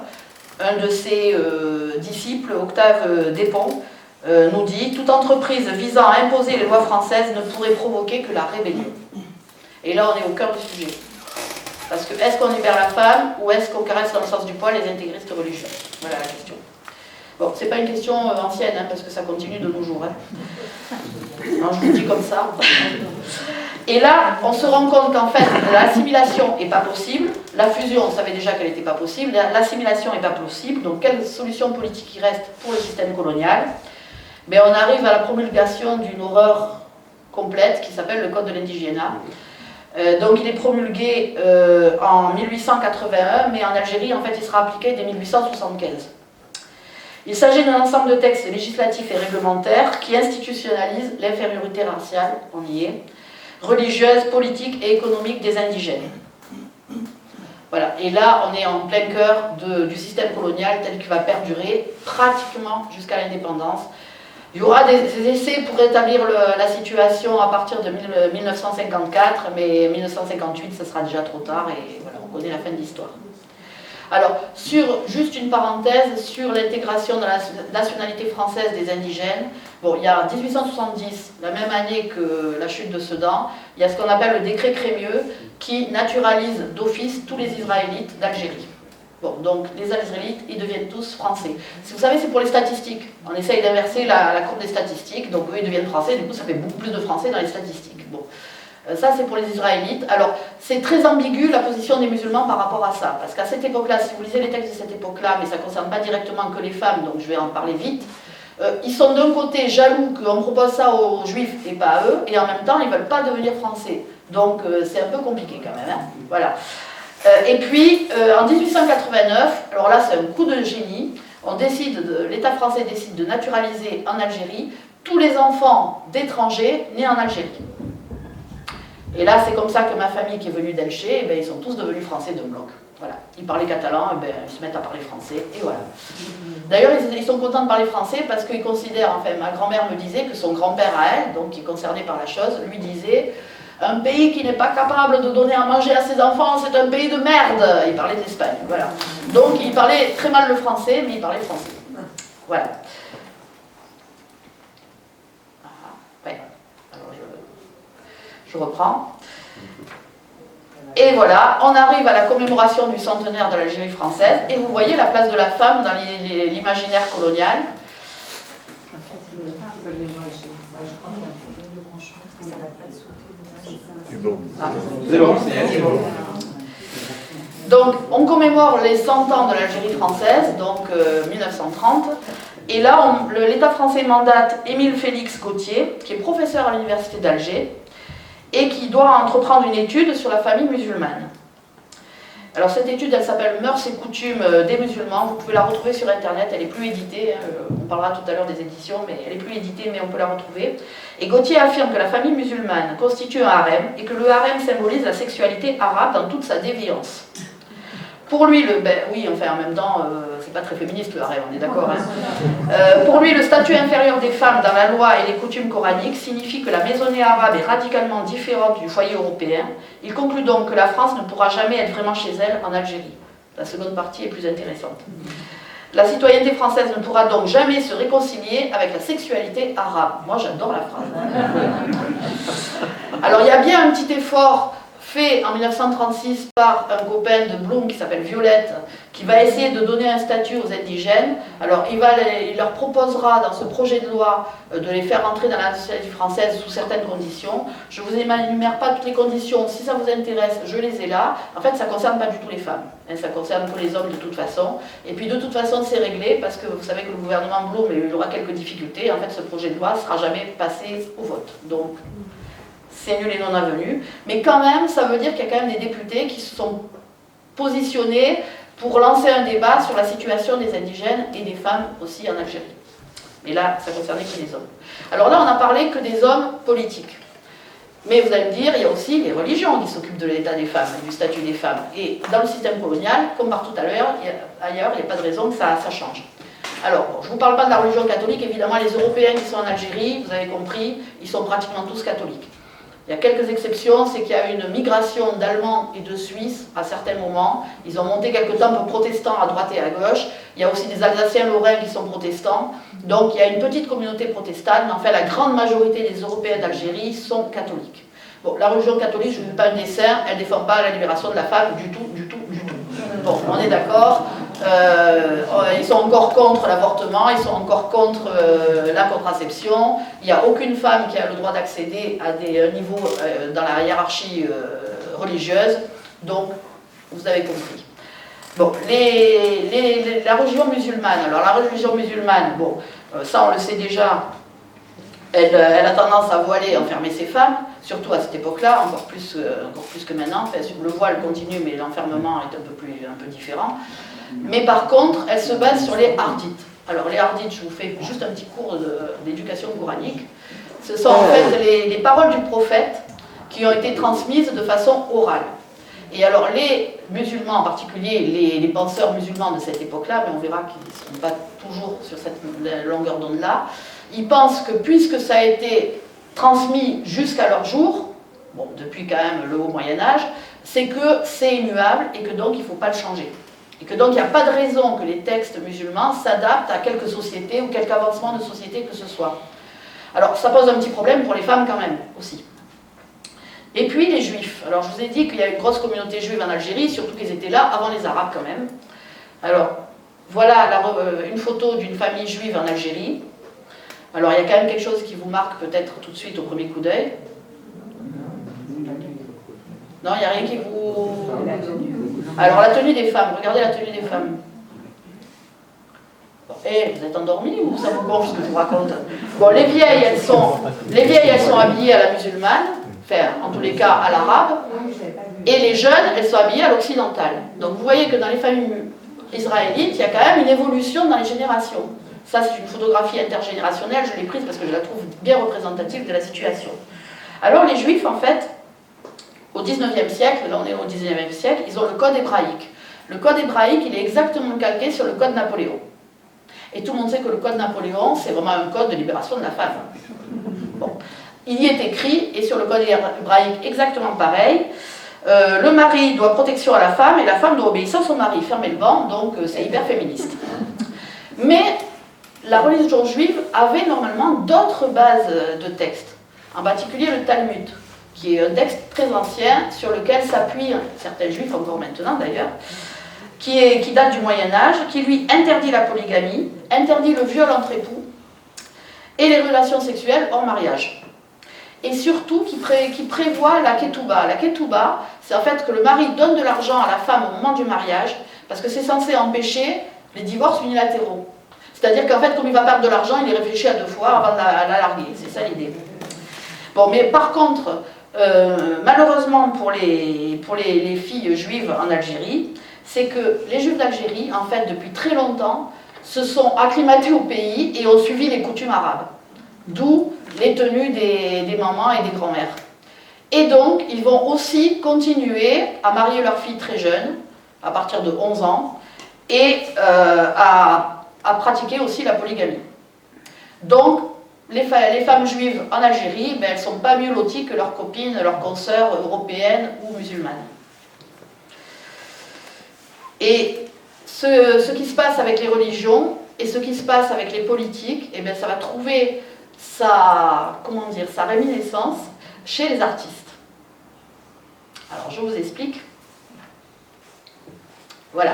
un de ses disciples, Octave Despons, nous dit « Toute entreprise visant à imposer les lois françaises ne pourrait provoquer que la rébellion. » Et là, on est au cœur du sujet. Parce que est-ce qu'on libère la femme ou est-ce qu'on caresse dans le sens du poil les intégristes religieux? Voilà la question. Bon, c'est pas une question ancienne, hein, parce que ça continue de nos jours. Hein. Non, je vous le dis comme ça. Et là, on se rend compte qu'en fait, l'assimilation n'est pas possible. La fusion, on savait déjà qu'elle n'était pas possible. L'assimilation n'est pas possible. Donc, quelle solution politique il reste pour le système colonial? Ben, on arrive à la promulgation d'une horreur complète qui s'appelle le Code de l'indigénat. Donc, il est promulgué en 1881, mais en Algérie, en fait, il sera appliqué dès 1875. Il s'agit d'un ensemble de textes législatifs et réglementaires qui institutionnalisent l'infériorité raciale, on y est, religieuse, politique et économique des indigènes. Voilà, et là on est en plein cœur du système colonial tel qu'il va perdurer pratiquement jusqu'à l'indépendance. Il y aura des essais pour rétablir la situation à partir de 1954, mais 1958, ce sera déjà trop tard et voilà, on connaît la fin de l'histoire. Alors, juste une parenthèse sur l'intégration de la nationalité française des indigènes. Bon, il y a 1870, la même année que la chute de Sedan, il y a ce qu'on appelle le décret Crémieux qui naturalise d'office tous les Israélites d'Algérie. Bon, donc les Israélites, ils deviennent tous français. Vous savez, c'est pour les statistiques. On essaye d'inverser la courbe des statistiques, donc eux, ils deviennent français, du coup, ça fait beaucoup plus de français dans les statistiques. Bon. Ça, c'est pour les Israélites. Alors, c'est très ambigu la position des musulmans par rapport à ça. Parce qu'à cette époque-là, si vous lisez les textes de cette époque-là, mais ça ne concerne pas directement que les femmes, donc je vais en parler vite, ils sont d'un côté jaloux qu'on propose ça aux juifs et pas à eux, et en même temps, ils ne veulent pas devenir français. Donc, c'est un peu compliqué quand même. Hein, voilà. Et puis, en 1889, alors là, c'est un coup de génie, l'État français décide de naturaliser en Algérie tous les enfants d'étrangers nés en Algérie. Et là, c'est comme ça que ma famille qui est venue d'Elché, eh bien, ils sont tous devenus français de bloc. Voilà. Ils parlaient catalan, eh bien, ils se mettent à parler français, et voilà. D'ailleurs, ils sont contents de parler français parce qu'ils considèrent, enfin, ma grand-mère me disait que son grand-père à elle, donc qui est concerné par la chose, lui disait « Un pays qui n'est pas capable de donner à manger à ses enfants, c'est un pays de merde !» Il parlait d'Espagne, voilà. Donc, il parlait très mal le français, mais il parlait français. Voilà. Ouais. Alors, je reprends. Et voilà, on arrive à la commémoration du centenaire de l'Algérie française, et vous voyez la place de la femme dans l'imaginaire colonial. Donc, on commémore les 100 ans de l'Algérie française, donc 1930, et là, l'État français mandate Émile Félix Gautier, qui est professeur à l'université d'Alger, et qui doit entreprendre une étude sur la famille musulmane. Alors cette étude, elle s'appelle « Mœurs et coutumes des musulmans ». Vous pouvez la retrouver sur Internet, elle est plus éditée. On parlera tout à l'heure des éditions, mais elle est plus éditée, mais on peut la retrouver. Et Gautier affirme que la famille musulmane constitue un harem et que le harem symbolise la sexualité arabe dans toute sa déviance. Pour lui, oui, enfin en même temps, c'est pas très féministe le harem, on est d'accord. Hein. Pour lui, le statut inférieur des femmes dans la loi et les coutumes coraniques signifie que la maisonnée arabe est radicalement différente du foyer européen. Il conclut donc que la France ne pourra jamais être vraiment chez elle en Algérie. La seconde partie est plus intéressante. La citoyenneté française ne pourra donc jamais se réconcilier avec la sexualité arabe. Moi, j'adore la phrase. Alors, il y a bien un petit effort fait en 1936 par un copain de Blum qui s'appelle Violette, qui va essayer de donner un statut aux indigènes. Alors il leur proposera dans ce projet de loi de les faire entrer dans la nationalité française sous certaines conditions. Je ne vous énumère pas toutes les conditions, si ça vous intéresse, je les ai là. En fait, ça ne concerne pas du tout les femmes, ça concerne que les hommes de toute façon. Et puis de toute façon, c'est réglé, parce que vous savez que le gouvernement Blum, il aura quelques difficultés. En fait, ce projet de loi ne sera jamais passé au vote. Donc, c'est nul et non avenu, mais quand même, ça veut dire qu'il y a quand même des députés qui se sont positionnés pour lancer un débat sur la situation des indigènes et des femmes aussi en Algérie. Mais là, ça concernait que les hommes. Alors là, on n'a parlé que des hommes politiques. Mais vous allez me dire, il y a aussi les religions qui s'occupent de l'état des femmes, du statut des femmes. Et dans le système colonial, comme partout ailleurs, il n'y a pas de raison que ça change. Alors, bon, je ne vous parle pas de la religion catholique, évidemment, les Européens qui sont en Algérie, vous avez compris, ils sont pratiquement tous catholiques. Il y a quelques exceptions, c'est qu'il y a eu une migration d'Allemands et de Suisses à certains moments. Ils ont monté quelques temples protestants à droite et à gauche. Il y a aussi des Alsaciens lorrains qui sont protestants. Donc il y a une petite communauté protestante, mais en fait la grande majorité des Européens d'Algérie sont catholiques. Bon, la religion catholique, je ne vous fais pas un dessin, elle ne défend pas la libération de la femme du tout, du tout, du tout. Bon, on est d'accord. Ils sont encore contre l'avortement, ils sont encore contre la contraception. Il n'y a aucune femme qui a le droit d'accéder à des niveaux dans la hiérarchie religieuse. Donc, vous avez compris. Bon, la religion musulmane. Alors, la religion musulmane, bon, ça on le sait déjà, elle a tendance à voiler, enfermer ses femmes, surtout à cette époque-là, encore plus que maintenant. Enfin, le voile continue, mais l'enfermement est un peu différent. Mais par contre, elle se base sur les hadiths. Alors les hadiths, je vous fais juste un petit cours d'éducation coranique. Ce sont en fait les paroles du prophète qui ont été transmises de façon orale. Et alors les musulmans, en particulier les penseurs musulmans de cette époque-là, mais on verra qu'ils ne sont pas toujours sur cette longueur d'onde-là, ils pensent que puisque ça a été transmis jusqu'à leur jour, bon, depuis quand même le haut Moyen-Âge, c'est que c'est immuable et que donc il ne faut pas le changer. Et que donc il n'y a pas de raison que les textes musulmans s'adaptent à quelque société ou quelque avancement de société que ce soit. Alors ça pose un petit problème pour les femmes quand même, aussi. Et puis les juifs. Alors je vous ai dit qu'il y a une grosse communauté juive en Algérie, surtout qu'ils étaient là avant les Arabes quand même. Alors voilà une photo d'une famille juive en Algérie. Alors il y a quand même quelque chose qui vous marque peut-être tout de suite au premier coup d'œil. Non, il n'y a rien qui vous... Alors la tenue des femmes, regardez la tenue des femmes. Et vous êtes endormis ou ça vous gonfle ce que je vous raconte? Bon, les vieilles, elles sont habillées à la musulmane, enfin, en tous les cas à l'arabe, et les jeunes, elles sont habillées à l'occidental. Donc vous voyez que dans les familles israélites, il y a quand même une évolution dans les générations. Ça, c'est une photographie intergénérationnelle, je l'ai prise parce que je la trouve bien représentative de la situation. Alors les juifs, en fait, au 19e siècle, là on est au 19e siècle, ils ont le code hébraïque. Le code hébraïque, il est exactement calqué sur le code Napoléon. Et tout le monde sait que le code Napoléon, c'est vraiment un code de libération de la femme. Bon. Il y est écrit, et sur le code hébraïque, exactement pareil, le mari doit protection à la femme, et la femme doit obéissance au mari. Fermez le banc, donc c'est hyper féministe. Mais la religion juive avait normalement d'autres bases de textes, en particulier le Talmud, qui est un texte très ancien, sur lequel s'appuient certains juifs, encore maintenant d'ailleurs, qui date du Moyen-Âge, qui lui interdit la polygamie, interdit le viol entre époux et les relations sexuelles hors mariage. Et surtout qui prévoit la ketouba. La ketouba, c'est en fait que le mari donne de l'argent à la femme au moment du mariage, parce que c'est censé empêcher les divorces unilatéraux. C'est-à-dire qu'en fait, comme il va perdre de l'argent, il y réfléchit à 2 fois avant de la larguer. C'est ça l'idée. Bon, mais par contre, malheureusement pour les filles juives en Algérie, c'est que les juifs d'Algérie, en fait, depuis très longtemps, se sont acclimatés au pays et ont suivi les coutumes arabes. D'où les tenues des mamans et des grands-mères. Et donc, ils vont aussi continuer à marier leurs filles très jeunes, à partir de 11 ans, et à pratiquer aussi la polygamie. Donc, les femmes juives en Algérie, ben, elles ne sont pas mieux loties que leurs copines, leurs consoeurs européennes ou musulmanes. Et ce qui se passe avec les religions et ce qui se passe avec les politiques, eh bien, ça va trouver sa réminiscence chez les artistes. Alors, je vous explique. Voilà.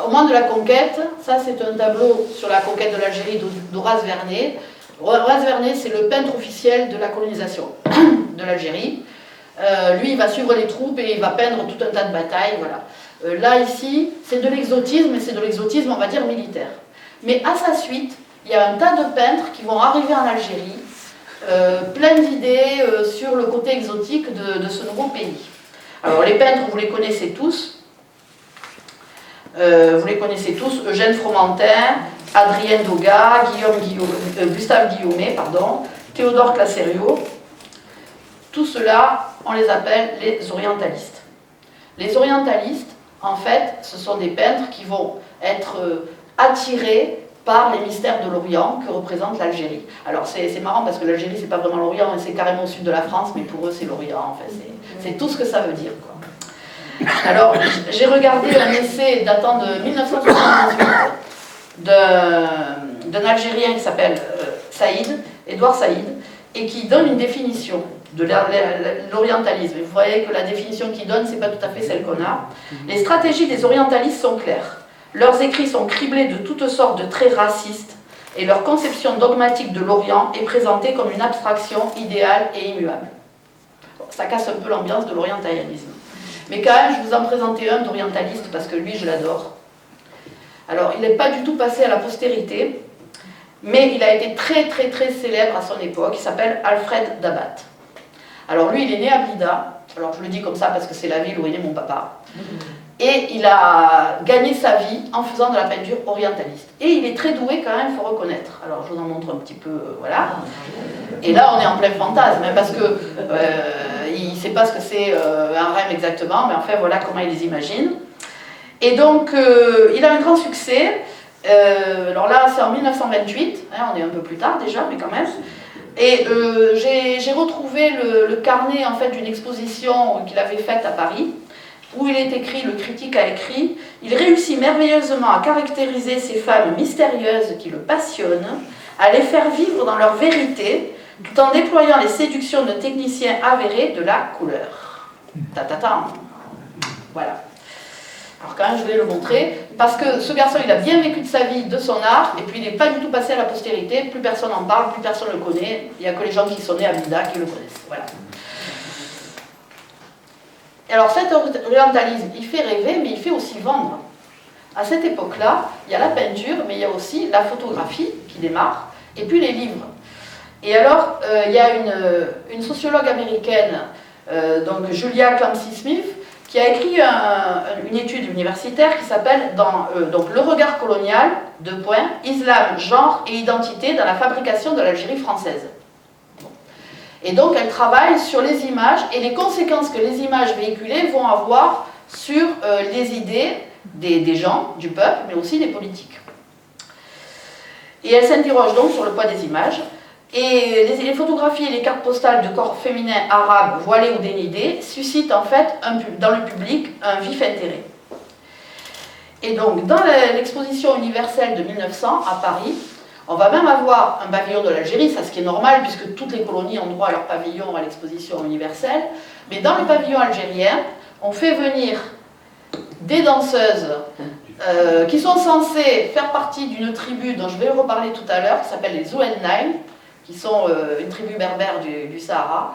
Au moment de la conquête, ça c'est un tableau sur la conquête de l'Algérie d'Horace Vernet. Horace Vernet, c'est le peintre officiel de la colonisation de l'Algérie. Lui, il va suivre les troupes et il va peindre tout un tas de batailles. Voilà. Là, ici, c'est de l'exotisme, mais c'est de l'exotisme, on va dire, militaire. Mais à sa suite, il y a un tas de peintres qui vont arriver en Algérie, plein d'idées sur le côté exotique de ce nouveau pays. Alors, les peintres, vous les connaissez tous. Eugène Fromentin, Adrien Doga, Gustave Guillaumet, Théodore Clacerio. Tout cela, on les appelle les orientalistes. Les orientalistes, en fait, ce sont des peintres qui vont être attirés par les mystères de l'Orient que représente l'Algérie. Alors c'est marrant parce que l'Algérie, c'est pas vraiment l'Orient, c'est carrément au sud de la France, mais pour eux c'est l'Orient, en fait. C'est tout ce que ça veut dire, quoi. Alors, j'ai regardé un essai datant de 1978 d'un Algérien qui s'appelle Édouard Saïd, et qui donne une définition de l'orientalisme. Vous voyez que la définition qu'il donne, c'est pas tout à fait celle qu'on a. Les stratégies des orientalistes sont claires. Leurs écrits sont criblés de toutes sortes de traits racistes, et leur conception dogmatique de l'Orient est présentée comme une abstraction idéale et immuable. Bon, ça casse un peu l'ambiance de l'orientalisme. Mais quand même, je vous en présentais un d'orientaliste parce que lui, je l'adore. Alors, il n'est pas du tout passé à la postérité, mais il a été très très très célèbre à son époque. Il s'appelle Alfred Dabat. Alors lui, il est né à Blida. Alors je le dis comme ça parce que c'est la ville où est né mon papa. Et il a gagné sa vie en faisant de la peinture orientaliste. Et il est très doué quand même, il faut reconnaître. Alors je vous en montre un petit peu, voilà. Et là, on est en plein fantasme, hein, parce que il ne sait pas ce que c'est un rêve exactement, mais enfin voilà comment il les imagine. Et donc, il a un grand succès. Alors là, c'est en 1928, hein, on est un peu plus tard déjà, mais quand même. Et j'ai retrouvé le carnet en fait, d'une exposition qu'il avait faite à Paris, où il est écrit, le critique a écrit « Il réussit merveilleusement à caractériser ces femmes mystérieuses qui le passionnent, à les faire vivre dans leur vérité, tout en déployant les séductions de techniciens avérés de la couleur. » Ta-ta-ta. Voilà. Alors quand même, je voulais le montrer, parce que ce garçon, il a bien vécu de sa vie, de son art, et puis il n'est pas du tout passé à la postérité, plus personne n'en parle, plus personne ne le connaît, il n'y a que les gens qui sont nés à Vida qui le connaissent. Voilà. Alors cet orientalisme, il fait rêver, mais il fait aussi vendre. À cette époque-là, il y a la peinture, mais il y a aussi la photographie qui démarre, et puis les livres. Et alors, il y a une sociologue américaine, donc Julia Clancy-Smith, qui a écrit une étude universitaire qui s'appelle donc Le regard colonial, Islam, genre et identité dans la fabrication de l'Algérie française. Et donc elle travaille sur les images et les conséquences que les images véhiculées vont avoir sur les idées des gens, du peuple, mais aussi des politiques. Et elle s'interroge donc sur le poids des images. Et les photographies et les cartes postales de corps féminins arabes, voilés ou dénudés, suscitent en fait dans le public un vif intérêt. Et donc, dans l'exposition universelle de 1900 à Paris, on va même avoir un pavillon de l'Algérie, ça ce qui est normal puisque toutes les colonies ont droit à leur pavillon à l'exposition universelle. Mais dans le pavillon algérien, on fait venir des danseuses qui sont censées faire partie d'une tribu dont je vais reparler tout à l'heure, qui s'appelle les Zouennaïm, qui sont une tribu berbère du Sahara.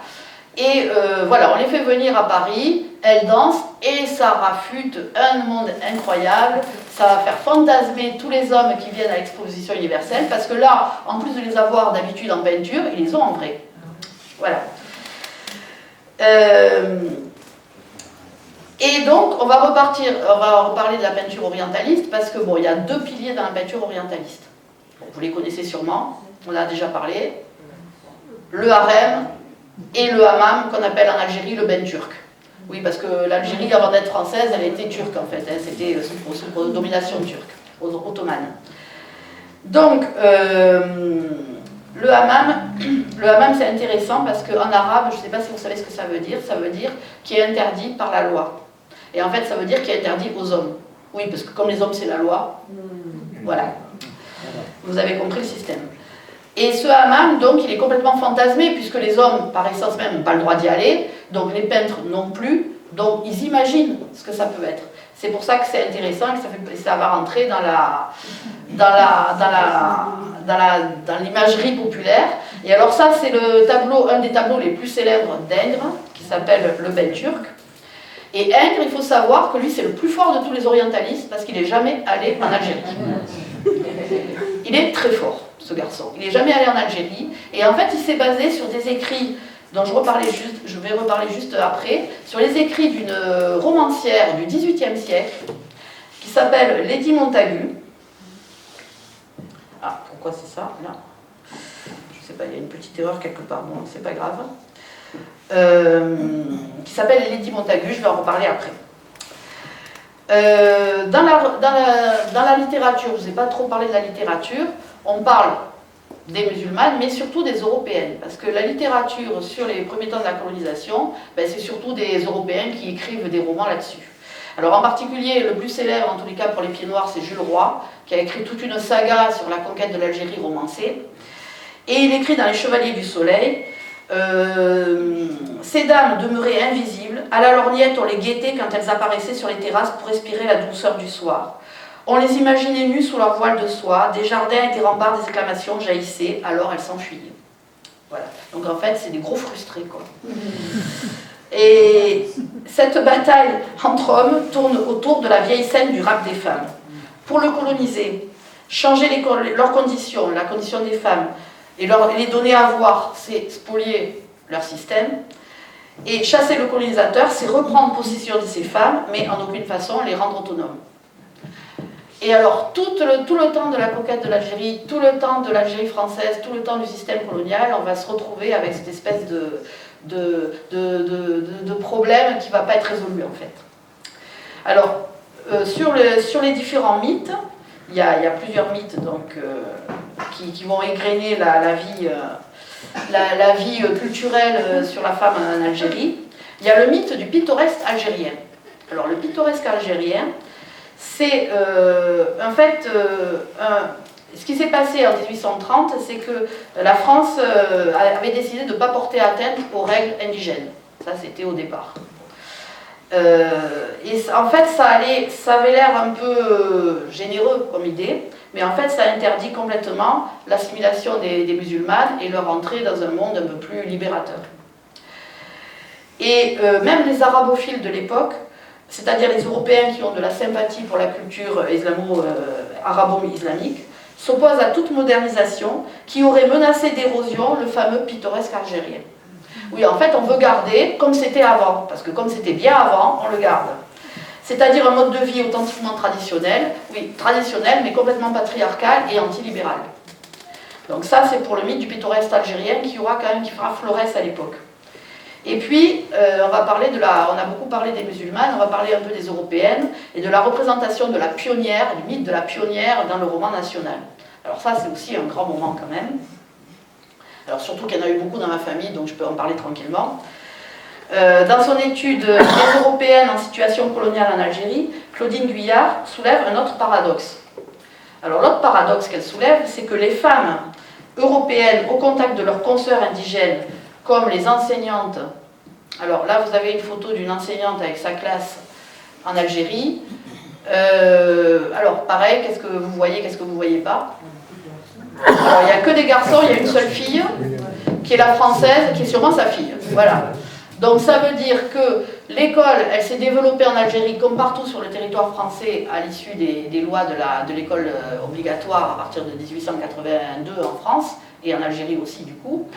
Et voilà, on les fait venir à Paris, elles dansent, et ça rafute un monde incroyable. Ça va faire fantasmer tous les hommes qui viennent à l'exposition universelle, parce que là, en plus de les avoir d'habitude en peinture, ils les ont en vrai. Voilà. Et donc, on va reparler de la peinture orientaliste, parce que bon, il y a deux piliers dans la peinture orientaliste. Bon, vous les connaissez sûrement. On en a déjà parlé, le harem et le hammam qu'on appelle en Algérie le ben turc. Oui, parce que l'Algérie, avant d'être française, elle était turque en fait, hein, c'était sous domination turque, ottomane. Donc, le hammam c'est intéressant parce qu'en arabe, je ne sais pas si vous savez ce que ça veut dire qui est interdit par la loi. Et en fait, ça veut dire qui est interdit aux hommes. Oui, parce que comme les hommes c'est la loi, voilà. Vous avez compris le système. Et ce hammam, donc, il est complètement fantasmé, puisque les hommes, par essence même, n'ont pas le droit d'y aller, donc les peintres non plus, donc ils imaginent ce que ça peut être. C'est pour ça que c'est intéressant et ça va rentrer dans l'imagerie populaire. Et alors ça, c'est un des tableaux les plus célèbres d'Ingres, qui s'appelle le ben turc. Et Ingres, il faut savoir que lui, c'est le plus fort de tous les orientalistes, parce qu'il n'est jamais allé en Algérie. Il est très fort, ce garçon. Il n'est jamais allé en Algérie. Et en fait, il s'est basé sur des écrits dont je vais reparler juste après, sur les écrits d'une romancière du XVIIIe siècle qui s'appelle Lady Montagu. Ah, pourquoi c'est ça, là? Je ne sais pas, il y a une petite erreur quelque part, bon, c'est pas grave. Qui s'appelle Lady Montagu, je vais en reparler après. Dans la littérature, je ne vous ai pas trop parlé de la littérature, on parle des musulmanes, mais surtout des européennes, parce que la littérature sur les premiers temps de la colonisation, c'est surtout des européens qui écrivent des romans là-dessus. Alors en particulier, le plus célèbre, en tous les cas pour les pieds noirs, c'est Jules Roy, qui a écrit toute une saga sur la conquête de l'Algérie romancée, et il écrit dans Les Chevaliers du Soleil, ces dames demeuraient invisibles, à la lorgnette on les guettait quand elles apparaissaient sur les terrasses pour respirer la douceur du soir. On les imaginait nues sous leur voile de soie, des jardins et des remparts d'exclamations jaillissaient, alors elles s'enfuyaient. Voilà. Donc en fait, c'est des gros frustrés, quoi. Et cette bataille entre hommes tourne autour de la vieille scène du rapt des femmes. Pour le coloniser, changer leurs conditions, la condition des femmes, et les donner à voir, c'est spolier leur système. Et chasser le colonisateur, c'est reprendre possession de ces femmes, mais en aucune façon les rendre autonomes. Et alors, tout le temps de la conquête de l'Algérie, tout le temps de l'Algérie française, tout le temps du système colonial, on va se retrouver avec cette espèce de problème qui ne va pas être résolu, en fait. Alors, sur les différents mythes, il y a plusieurs mythes donc, qui vont égrener la vie culturelle sur la femme en Algérie. Il y a le mythe du pittoresque algérien. Alors le pittoresque algérien, c'est en fait, ce qui s'est passé en 1830, c'est que la France avait décidé de ne pas porter atteinte aux règles indigènes. Ça, c'était au départ. Et en fait, ça avait l'air un peu généreux comme idée, mais en fait, ça interdit complètement l'assimilation des musulmanes et leur entrée dans un monde un peu plus libérateur. Et même les arabophiles de l'époque, c'est-à-dire les Européens qui ont de la sympathie pour la culture arabo-islamique, s'opposent à toute modernisation qui aurait menacé d'érosion le fameux pittoresque algérien. Oui, en fait, on veut garder comme c'était avant, parce que comme c'était bien avant, on le garde. C'est-à-dire un mode de vie authentiquement traditionnel, oui, traditionnel, mais complètement patriarcal et antilibéral. Donc ça, c'est pour le mythe du pittoresque algérien qui fera florès à l'époque. Et puis, on a beaucoup parlé des musulmanes, on va parler un peu des européennes et de la représentation de la pionnière, du mythe de la pionnière dans le roman national. Alors ça, c'est aussi un grand moment quand même. Alors surtout qu'il y en a eu beaucoup dans ma famille, donc je peux en parler tranquillement. Dans son étude « Les Européennes en situation coloniale en Algérie », Claudine Guyard soulève un autre paradoxe. Alors l'autre paradoxe qu'elle soulève, c'est que les femmes européennes au contact de leurs consoeurs indigènes, comme les enseignantes, alors là vous avez une photo d'une enseignante avec sa classe en Algérie, alors pareil, qu'est-ce que vous voyez, qu'est-ce que vous ne voyez pas? Alors il n'y a que des garçons, il y a une seule fille, qui est la française, qui est sûrement sa fille, voilà. Donc ça veut dire que l'école, elle s'est développée en Algérie comme partout sur le territoire français à l'issue des lois de l'école obligatoire à partir de 1882 en France, et en Algérie aussi du coup.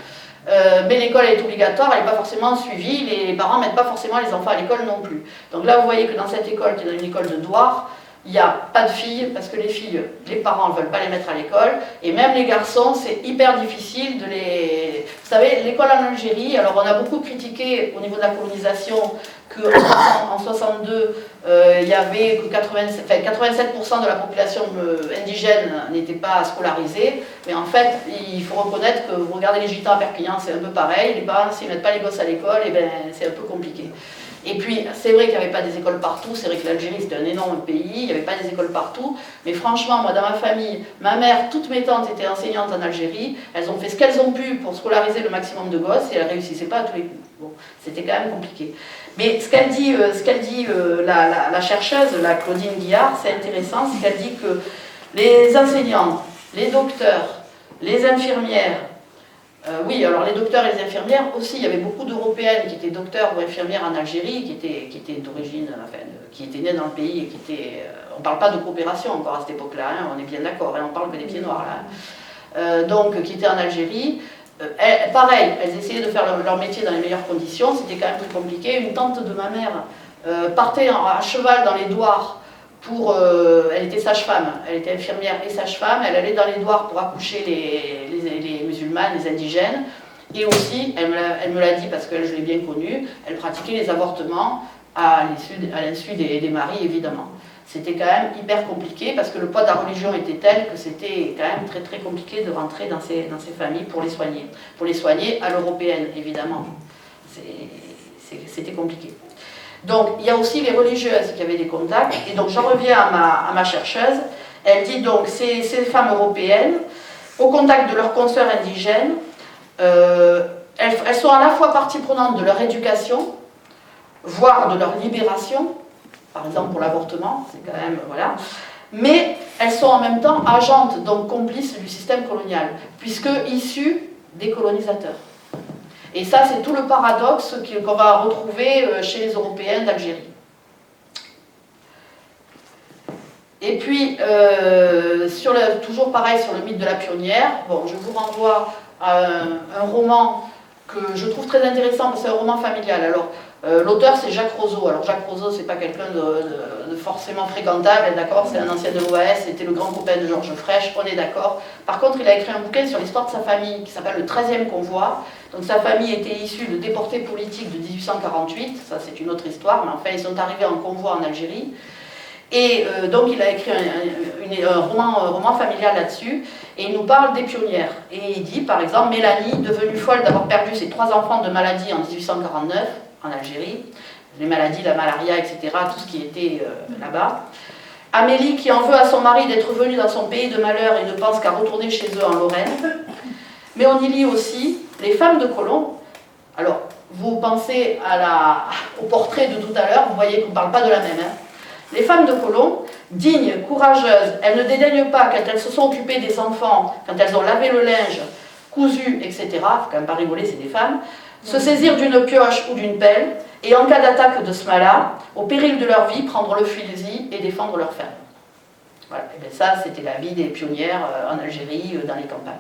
Mais l'école est obligatoire, elle n'est pas forcément suivie, les parents ne mettent pas forcément les enfants à l'école non plus. Donc là vous voyez que dans cette école, qui est dans une école de Douar, il n'y a pas de filles, parce que les filles, les parents ne veulent pas les mettre à l'école, et même les garçons, c'est hyper difficile de les... Vous savez, l'école en Algérie, alors on a beaucoup critiqué au niveau de la colonisation qu'en 62, il y avait que 87% de la population indigène n'était pas scolarisée, mais en fait, il faut reconnaître que vous regardez les gitans à Perpignan, c'est un peu pareil, les parents, s'ils ne mettent pas les gosses à l'école, et ben, c'est un peu compliqué. Et puis, c'est vrai qu'il n'y avait pas des écoles partout, c'est vrai que l'Algérie c'était un énorme pays, il n'y avait pas des écoles partout, mais franchement, moi dans ma famille, ma mère, toutes mes tantes étaient enseignantes en Algérie, elles ont fait ce qu'elles ont pu pour scolariser le maximum de gosses et elles ne réussissaient pas à tous les coups. Bon, c'était quand même compliqué. Mais ce qu'elle dit, la chercheuse, la Claudine Guillard, c'est intéressant, c'est qu'elle dit que les enseignants, les docteurs, les infirmières, oui, alors les docteurs et les infirmières aussi, il y avait beaucoup d'Européennes qui étaient docteurs ou infirmières en Algérie, qui étaient d'origine, enfin, qui étaient nées dans le pays et qui étaient... on ne parle pas de coopération encore à cette époque-là, hein, on est bien d'accord, hein, on parle que des pieds noirs là. Donc, qui étaient en Algérie. Pareil, elles essayaient de faire leur métier dans les meilleures conditions, c'était quand même plus compliqué. Une tante de ma mère partait à cheval dans les douars elle était sage-femme, elle était infirmière et sage-femme, elle allait dans les douars pour accoucher les musulmanes, les indigènes, et aussi, elle me l'a dit parce que je l'ai bien connue, elle pratiquait les avortements à l'insu des maris, évidemment. C'était quand même hyper compliqué parce que le poids de la religion était tel que c'était quand même très très compliqué de rentrer dans ces familles pour les soigner. Pour les soigner à l'européenne, évidemment. C'était compliqué. Donc, il y a aussi les religieuses qui avaient des contacts, et donc j'en reviens à ma chercheuse. Elle dit donc, ces femmes européennes, au contact de leurs consoeurs indigènes, elles sont à la fois partie prenante de leur éducation, voire de leur libération, par exemple pour l'avortement, c'est quand même, voilà, mais elles sont en même temps agentes, donc complices du système colonial, puisque issues des colonisateurs. Et ça, c'est tout le paradoxe qu'on va retrouver chez les Européens d'Algérie. Et puis, toujours pareil sur le mythe de la pionnière, bon, je vous renvoie à un roman que je trouve très intéressant, parce que c'est un roman familial. Alors, l'auteur, c'est Jacques Roseau. Alors, Jacques Roseau, c'est pas quelqu'un de forcément fréquentable, d'accord, c'est un ancien de l'OAS, c'était le grand copain de Georges Frêche, on est d'accord. Par contre, il a écrit un bouquin sur l'histoire de sa famille, qui s'appelle Le 13e convoi. Donc, sa famille était issue de déportés politiques de 1848, ça c'est une autre histoire, mais enfin, ils sont arrivés en convoi en Algérie. Et donc, il a écrit une un roman familial là-dessus, et il nous parle des pionnières. Et il dit, par exemple, Mélanie, devenue folle d'avoir perdu ses 3 enfants de maladie en 1849, en Algérie, les maladies, la malaria, etc., tout ce qui était là-bas. Amélie, qui en veut à son mari d'être venue dans son pays de malheur et ne pense qu'à retourner chez eux en Lorraine. Mais on y lit aussi les femmes de colons. Alors, vous pensez au portrait de tout à l'heure, vous voyez qu'on ne parle pas de la même. Hein. Les femmes de colons, dignes, courageuses, elles ne dédaignent pas quand elles se sont occupées des enfants, quand elles ont lavé le linge, cousu, etc. Il ne faut quand même pas rigoler, c'est des femmes. Se saisir d'une pioche ou d'une pelle, et en cas d'attaque de ce mal-là, au péril de leur vie, prendre le fusil et défendre leur ferme. Voilà. Et bien ça, c'était la vie des pionnières en Algérie, dans les campagnes.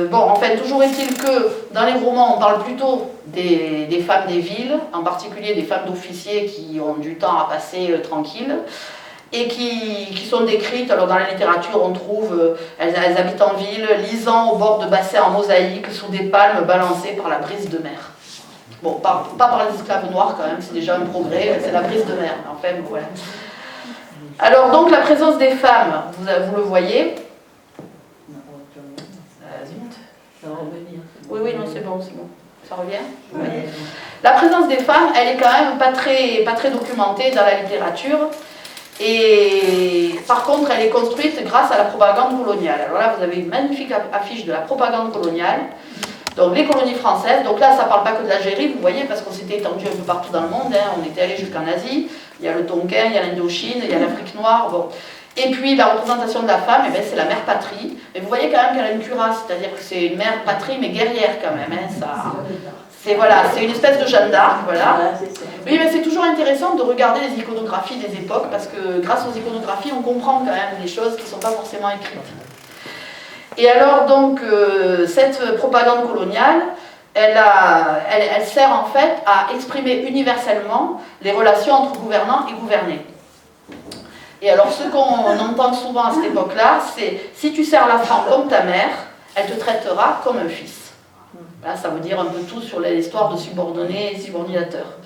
Bon, enfin, toujours est-il que dans les romans, on parle plutôt des femmes des villes, en particulier des femmes d'officiers qui ont du temps à passer tranquille, et qui sont décrites. Alors dans la littérature, on trouve, elles habitent en ville, lisant au bord de bassins en mosaïque, sous des palmes balancées par la brise de mer. Bon, pas par les esclaves noirs quand même, c'est déjà un progrès, c'est la brise de mer, enfin, voilà. Alors donc la présence des femmes, vous le voyez. Oui, non, c'est bon. Ça revient ? Oui. La présence des femmes, elle est quand même pas très documentée dans la littérature. Et par contre, elle est construite grâce à la propagande coloniale. Alors là, vous avez une magnifique affiche de la propagande coloniale. Donc les colonies françaises. Donc là, ça ne parle pas que de l'Algérie, vous voyez, parce qu'on s'était étendu un peu partout dans le monde. Hein. On était allé jusqu'en Asie. Il y a le Tonkin, il y a l'Indochine, il y a l'Afrique noire. Bon. Et puis la représentation de la femme, eh bien, c'est la mère patrie. Et vous voyez quand même qu'elle a une cuirasse, c'est-à-dire que c'est une mère patrie, mais guerrière quand même. Hein, ça... C'est une espèce de Jeanne d'Arc, voilà. Oui, mais c'est toujours intéressant de regarder les iconographies des époques, parce que grâce aux iconographies, on comprend quand même des choses qui ne sont pas forcément écrites. Et alors, donc, cette propagande coloniale, elle sert en fait à exprimer universellement les relations entre gouvernants et gouvernés. Et alors, ce qu'on entend souvent à cette époque-là, c'est « si tu sers la femme comme ta mère, elle te traitera comme un fils ». Là, ça veut dire un peu tout sur l'histoire de subordonnés et subordinateurs.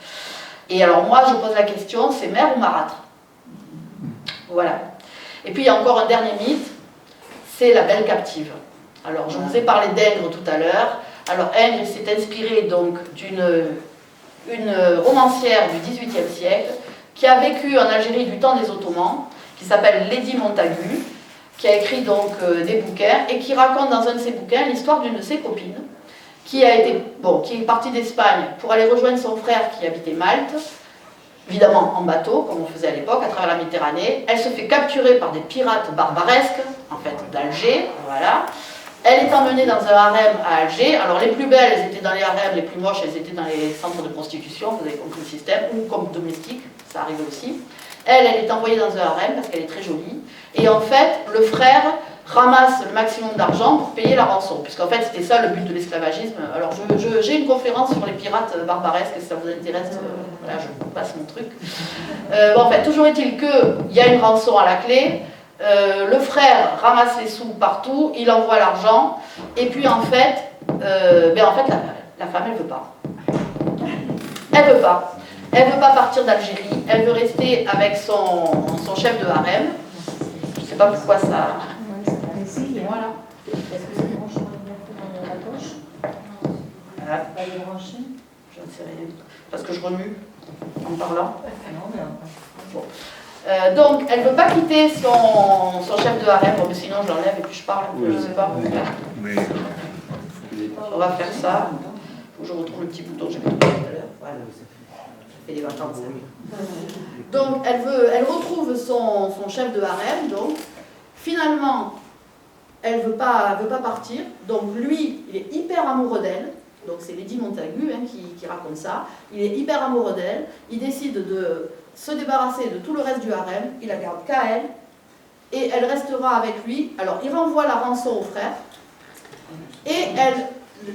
Et alors, moi, je pose la question, c'est mère ou marâtre ? Voilà. Et puis, il y a encore un dernier mythe, c'est la belle captive. Alors, je vous ai parlé d'Ingres tout à l'heure. Alors, Ingres s'est inspiré donc d'une romancière du XVIIIe siècle qui a vécu en Algérie du temps des Ottomans, qui s'appelle Lady Montagu, qui a écrit donc des bouquins et qui raconte dans un de ses bouquins l'histoire d'une de ses copines qui est partie d'Espagne pour aller rejoindre son frère qui habitait Malte, évidemment en bateau, comme on faisait à l'époque, à travers la Méditerranée. Elle se fait capturer par des pirates barbaresques, en fait, d'Alger, voilà. Elle est emmenée dans un harem à Alger. Alors les plus belles, elles étaient dans les harems, les plus moches, elles étaient dans les centres de prostitution, vous avez compris le système, ou comme domestique, ça arrive aussi. Elle est envoyée dans un harem parce qu'elle est très jolie. Et en fait, le frère ramasse le maximum d'argent pour payer la rançon, puisqu'en fait c'était ça le but de l'esclavagisme. Alors j'ai une conférence sur les pirates barbaresques, si ça vous intéresse, voilà, je vous passe mon truc. En fait, toujours est-il qu'il y a une rançon à la clé, le frère ramasse les sous partout, il envoie l'argent, et puis en fait, la femme elle veut pas. Elle veut pas. Elle veut pas partir d'Algérie, elle veut rester avec son chef de harem. Je sais pas pourquoi ça... Voilà.
Est-ce que c'est branché dans la poche?
Pas branché? Je ne sais rien. Parce que je remue en parlant.
Non, mais
bon. Donc, elle ne veut pas quitter son chef de harem. Bon, mais sinon, je l'enlève et puis je parle. Oui. Je ne sais pas. Oui. On va faire ça. Faut que je retrouve le petit bouton que j'ai mis tout à l'heure. Voilà. Ça fait des vacances. Donc, elle retrouve son chef de harem. Donc, finalement, elle veut pas partir, donc lui, il est hyper amoureux d'elle, donc c'est Lady Montagu qui raconte ça, il est hyper amoureux d'elle, il décide de se débarrasser de tout le reste du harem, il la garde qu'à elle, et elle restera avec lui. Alors il renvoie la rançon au frère, et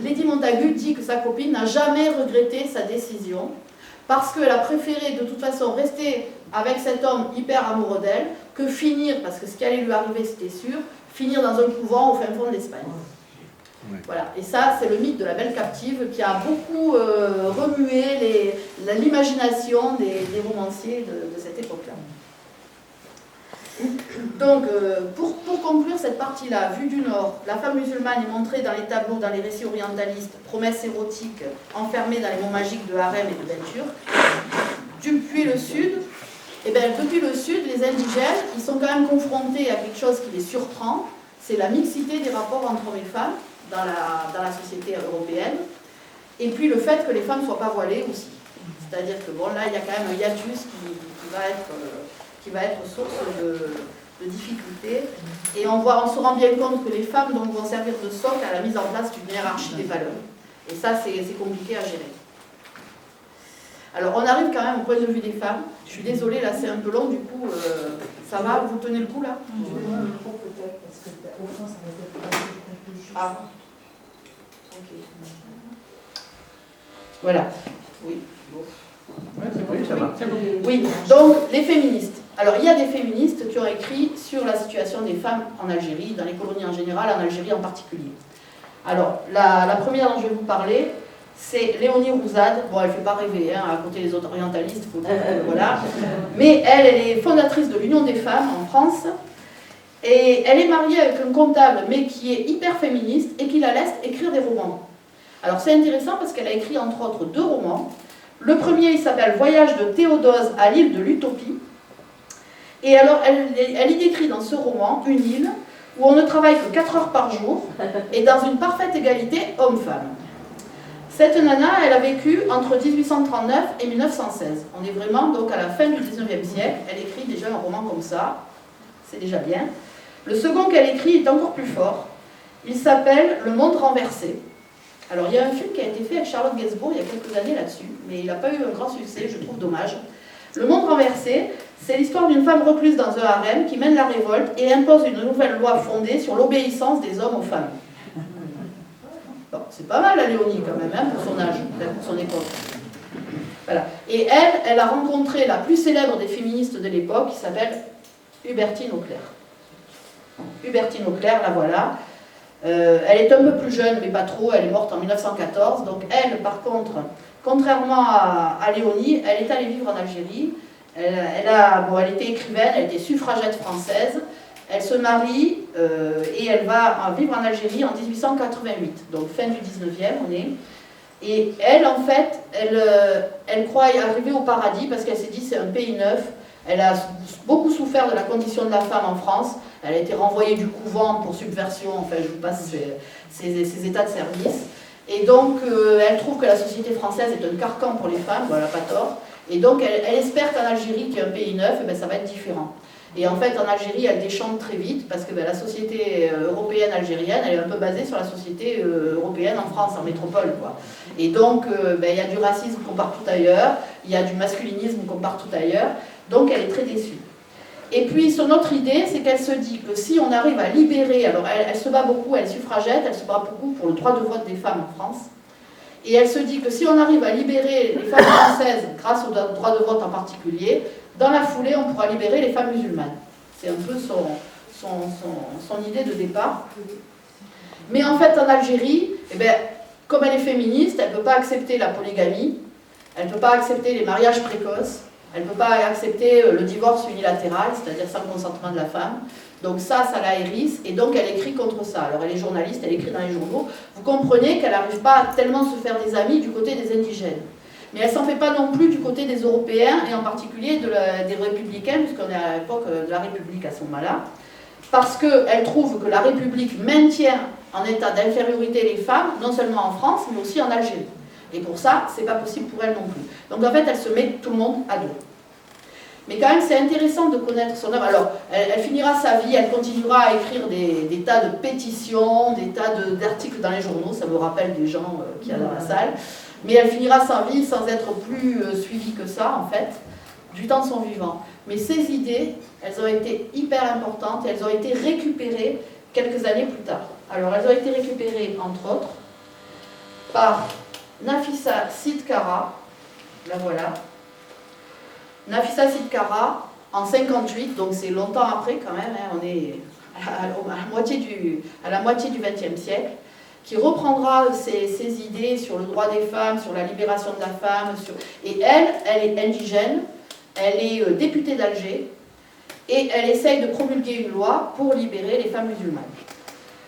Lady Montagu dit que sa copine n'a jamais regretté sa décision, parce qu'elle a préféré de toute façon rester avec cet homme hyper amoureux d'elle, que finir, parce que ce qui allait lui arriver c'était sûr, finir dans un couvent au fin fond de l'Espagne. Oui. Voilà. Et ça, c'est le mythe de la belle captive qui a beaucoup remué l'imagination des romanciers de cette époque-là. Donc, pour conclure cette partie-là, vue du Nord, la femme musulmane est montrée dans les tableaux, dans les récits orientalistes, promesses érotiques, enfermée dans les mots magiques de harem et de belle turque. Depuis le Sud, les indigènes, ils sont quand même confrontés à quelque chose qui les surprend, c'est la mixité des rapports entre hommes et femmes dans la société européenne, et puis le fait que les femmes ne soient pas voilées aussi. C'est-à-dire que bon, là, il y a quand même un hiatus qui va être source de difficultés. Et on se rend bien compte que les femmes donc, vont servir de socle à la mise en place d'une hiérarchie des valeurs. Et ça, c'est compliqué à gérer. Alors, on arrive quand même au point de vue des femmes. Je suis désolée, là, c'est un peu long, du coup, ça va, vous tenez le coup, là?
Peut-être, parce qu'au fond, ça va être un peu juste.
Ah. Ok. Voilà. Oui.
Oui, ça va.
Oui, donc les féministes. Alors il y a des féministes qui ont écrit sur la situation des femmes en Algérie, dans les colonies en général, en Algérie en particulier. Alors la première dont je vais vous parler, c'est Léonie Rouzade. Bon, elle ne fait pas rêver, hein, à côté des autres orientalistes, faut dire, voilà. Mais elle est fondatrice de l'Union des femmes en France. Et elle est mariée avec un comptable, mais qui est hyper féministe et qui la laisse écrire des romans. Alors c'est intéressant parce qu'elle a écrit entre autres 2 romans. Le premier, il s'appelle Voyage de Théodose à l'île de l'Utopie. Et alors, elle y décrit dans ce roman une île où on ne travaille que 4 heures par jour et dans une parfaite égalité homme-femme. Cette nana, elle a vécu entre 1839 et 1916. On est vraiment donc à la fin du 19e siècle. Elle écrit déjà un roman comme ça. C'est déjà bien. Le second qu'elle écrit est encore plus fort. Il s'appelle Le monde renversé. Alors, il y a un film qui a été fait avec Charlotte Gainsbourg il y a quelques années là-dessus, mais il n'a pas eu un grand succès, je trouve dommage. Le monde renversé, c'est l'histoire d'une femme recluse dans un harem qui mène la révolte et impose une nouvelle loi fondée sur l'obéissance des hommes aux femmes. Bon, c'est pas mal la Léonie quand même, hein, pour son âge, pour son époque. Voilà. Et elle a rencontré la plus célèbre des féministes de l'époque, qui s'appelle Hubertine Auclair. Hubertine Auclair, la voilà. Elle est un peu plus jeune, mais pas trop, elle est morte en 1914. Donc elle, par contre, contrairement à Léonie, elle est allée vivre en Algérie. Elle était écrivaine, elle était suffragette française. Elle se marie et elle va vivre en Algérie en 1888, donc fin du 19e, on est. Et elle, en fait, elle croit arriver au paradis parce qu'elle s'est dit c'est un pays neuf. Elle a beaucoup souffert de la condition de la femme en France. Elle a été renvoyée du couvent pour subversion, enfin je vous passe ses états de service. Et donc elle trouve que la société française est un carcan pour les femmes, bon, elle n'a pas tort. Et donc elle espère qu'en Algérie, qui est un pays neuf, ça va être différent. Et en fait en Algérie, elle déchante très vite parce que la société européenne algérienne, elle est un peu basée sur la société européenne en France, en métropole, quoi. Et donc il y a du racisme comme partout ailleurs, il y a du masculinisme comme partout ailleurs, donc elle est très déçue. Et puis son autre idée, c'est qu'elle se dit que si on arrive à libérer, alors elle se bat beaucoup, elle est suffragette, elle se bat beaucoup pour le droit de vote des femmes en France, et elle se dit que si on arrive à libérer les femmes françaises, grâce au droit de vote en particulier, dans la foulée, on pourra libérer les femmes musulmanes. C'est un peu son idée de départ. Mais en fait, en Algérie, comme elle est féministe, elle ne peut pas accepter la polygamie, elle ne peut pas accepter les mariages précoces, elle ne peut pas accepter le divorce unilatéral, c'est-à-dire sans consentement de la femme. Donc ça la hérisse, et donc elle écrit contre ça. Alors elle est journaliste, elle écrit dans les journaux. Vous comprenez qu'elle n'arrive pas à tellement se faire des amis du côté des indigènes. Mais elle ne s'en fait pas non plus du côté des Européens, et en particulier des Républicains, puisqu'on est à l'époque de la République à ce moment-là, parce qu'elle trouve que la République maintient en état d'infériorité les femmes, non seulement en France, mais aussi en Algérie. Et pour ça, c'est pas possible pour elle non plus. Donc en fait, elle se met tout le monde à dos. Mais quand même, c'est intéressant de connaître son œuvre. Alors, elle finira sa vie, elle continuera à écrire des tas de pétitions, des tas d'articles dans les journaux, ça me rappelle des gens qu'il y a dans la salle. Mais elle finira sa vie sans être plus suivie que ça, en fait, du temps de son vivant. Mais ces idées, elles ont été hyper importantes et elles ont été récupérées quelques années plus tard. Alors, elles ont été récupérées, entre autres, par Nafissa Sidkara, la voilà. Nafissa Sidkara, en 58, donc c'est longtemps après quand même, hein, on est à la moitié du XXe siècle, qui reprendra ses idées sur le droit des femmes, sur la libération de la femme, et elle est indigène, elle est députée d'Alger, et elle essaye de promulguer une loi pour libérer les femmes musulmanes.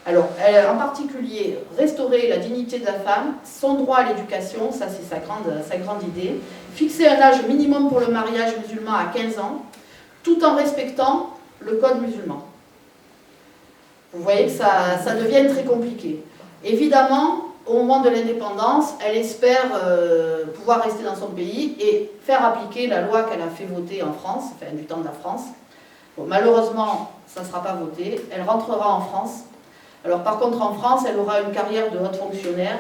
Alors, en particulier, restaurer la dignité de la femme, son droit à l'éducation, ça c'est sa grande idée, fixer un âge minimum pour le mariage musulman à 15 ans, tout en respectant le code musulman. Vous voyez que ça devient très compliqué. Évidemment, au moment de l'indépendance, elle espère pouvoir rester dans son pays et faire appliquer la loi qu'elle a fait voter en France, enfin du temps de la France. Bon, malheureusement, ça ne sera pas voté. Elle rentrera en France. Alors par contre, en France, elle aura une carrière de haute fonctionnaire.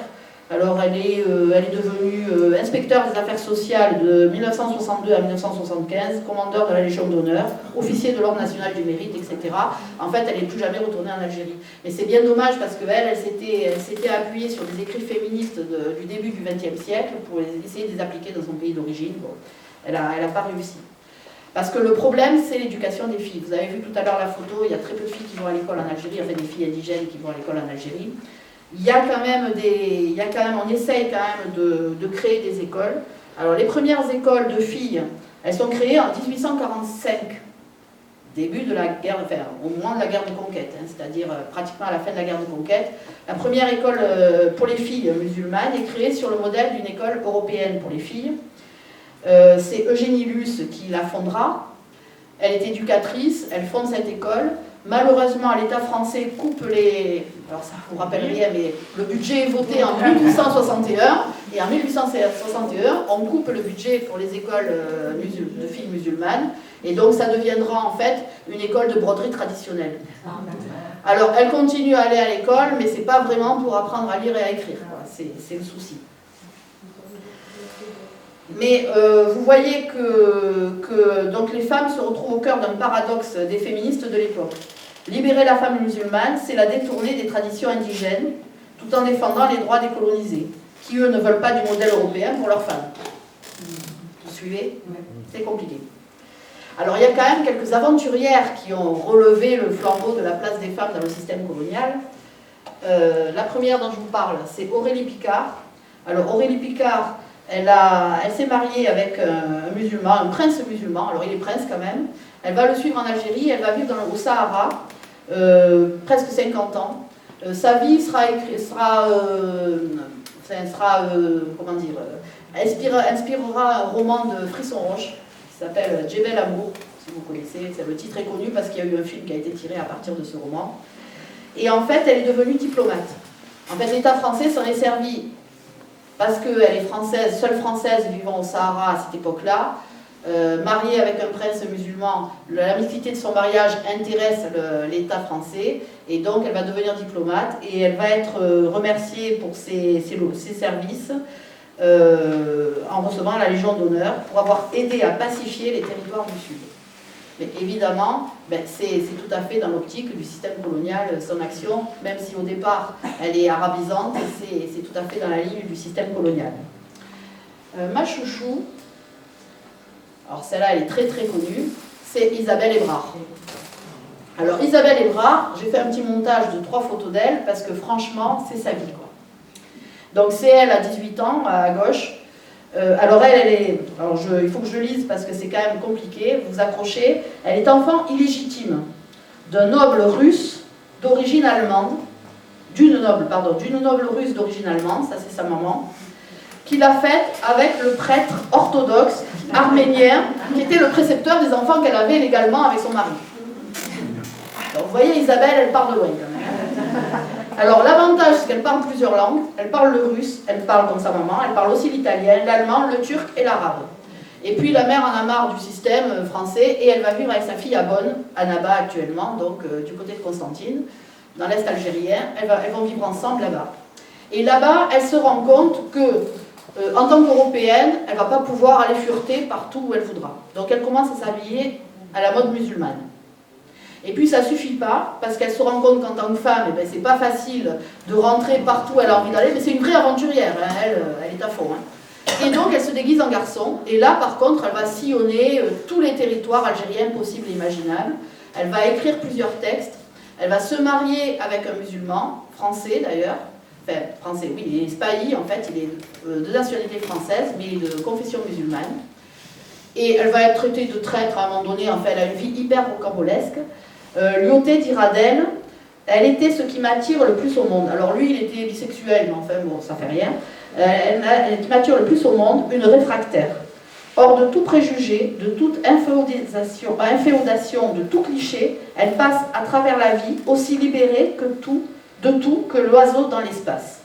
Alors elle est devenue inspecteur des affaires sociales de 1962 à 1975, commandeur de la Légion d'honneur, officier de l'Ordre national du mérite, etc. En fait, elle n'est plus jamais retournée en Algérie. Mais c'est bien dommage parce qu'elle s'était appuyée sur des écrits féministes du début du XXe siècle pour essayer de les appliquer dans son pays d'origine. Bon, elle n'a pas réussi. Parce que le problème, c'est l'éducation des filles. Vous avez vu tout à l'heure la photo, il y a très peu de filles qui vont à l'école en Algérie, enfin des filles indigènes qui vont à l'école en Algérie. Il y a quand même on essaye quand même de créer des écoles. Alors les premières écoles de filles, elles sont créées en 1845, début de la guerre, enfin au moment de la guerre de conquête, hein, c'est-à-dire pratiquement à la fin de la guerre de conquête. La première école pour les filles musulmanes est créée sur le modèle d'une école européenne pour les filles. C'est Eugénie Luce qui la fondera. Elle est éducatrice, elle fonde cette école. Malheureusement, l'État français coupe les... Alors ça ne vous rappelle rien, mais le budget est voté en 1861. Et en 1861, on coupe le budget pour les écoles de filles musulmanes. Et donc ça deviendra en fait une école de broderie traditionnelle. Alors elle continue à aller à l'école, mais ce n'est pas vraiment pour apprendre à lire et à écrire. C'est le souci. Mais vous voyez que donc les femmes se retrouvent au cœur d'un paradoxe des féministes de l'époque. Libérer la femme musulmane, c'est la détourner des traditions indigènes, tout en défendant les droits des colonisés, qui eux ne veulent pas du modèle européen pour leurs femmes. Vous suivez? C'est compliqué. Alors il y a quand même quelques aventurières qui ont relevé le flambeau de la place des femmes dans le système colonial. La première dont je vous parle, c'est Aurélie Picard. Alors Aurélie Picard, elle s'est mariée avec un musulman, un prince musulman, alors il est prince quand même. Elle va le suivre en Algérie, elle va vivre au Sahara, presque 50 ans. Sa vie inspirera un roman de Frisson Roche qui s'appelle Djebel Amour, si vous connaissez. Le titre est connu parce qu'il y a eu un film qui a été tiré à partir de ce roman. Et en fait, elle est devenue diplomate. En fait, l'État français s'en est servi parce qu'elle est française, seule française vivant au Sahara à cette époque-là, mariée avec un prince musulman. La mixité de son mariage intéresse l'État français, et donc elle va devenir diplomate, et elle va être remerciée pour ses services en recevant la Légion d'honneur pour avoir aidé à pacifier les territoires du Sud. Mais évidemment, c'est tout à fait dans l'optique du système colonial, son action, même si au départ elle est arabisante, c'est tout à fait dans la ligne du système colonial. Ma chouchou, alors celle-là elle est très très connue, c'est Isabelle Ebrard. Alors Isabelle Ebrard, j'ai fait un petit montage de 3 photos d'elle parce que franchement c'est sa vie, quoi. Donc c'est elle à 18 ans, à gauche. Alors il faut que je lise parce que c'est quand même compliqué, vous vous accrochez. Elle est enfant illégitime d'un noble russe d'origine allemande, d'une noble russe d'origine allemande, ça c'est sa maman, qui l'a faite avec le prêtre orthodoxe arménien qui était le précepteur des enfants qu'elle avait légalement avec son mari. Alors vous voyez, Isabelle, elle part de loin quand même. Alors l'avantage, c'est qu'elle parle plusieurs langues. Elle parle le russe, elle parle comme sa maman, elle parle aussi l'italien, l'allemand, le turc et l'arabe. Et puis la mère en a marre du système français et elle va vivre avec sa fille à Bonn, à Naba actuellement, donc du côté de Constantine, dans l'Est algérien. Elles vont vivre ensemble là-bas. Et là-bas, elle se rend compte que, en tant qu'européenne, elle ne va pas pouvoir aller fureter partout où elle voudra. Donc elle commence à s'habiller à la mode musulmane. Et puis ça ne suffit pas, parce qu'elle se rend compte qu'en tant que femme, c'est pas facile de rentrer partout où elle a envie d'aller, mais c'est une vraie aventurière, hein, elle est à fond. Hein. Et donc elle se déguise en garçon, et là par contre elle va sillonner tous les territoires algériens possibles et imaginables. Elle va écrire plusieurs textes, elle va se marier avec un musulman, français d'ailleurs, enfin français, oui, il est spahi en fait, il est de nationalité française, mais de confession musulmane. et elle va être traitée de traître à un moment donné, enfin elle a une vie hyper rocambolesque. Lyautey dira d'elle, elle était ce qui m'attire le plus au monde. Alors lui, il était bisexuel, mais enfin bon, ça fait rien. Elle qui m'attire le plus au monde, une réfractaire. Hors de tout préjugé, de toute inféodation, de tout cliché, elle passe à travers la vie aussi libérée de tout que l'oiseau dans l'espace.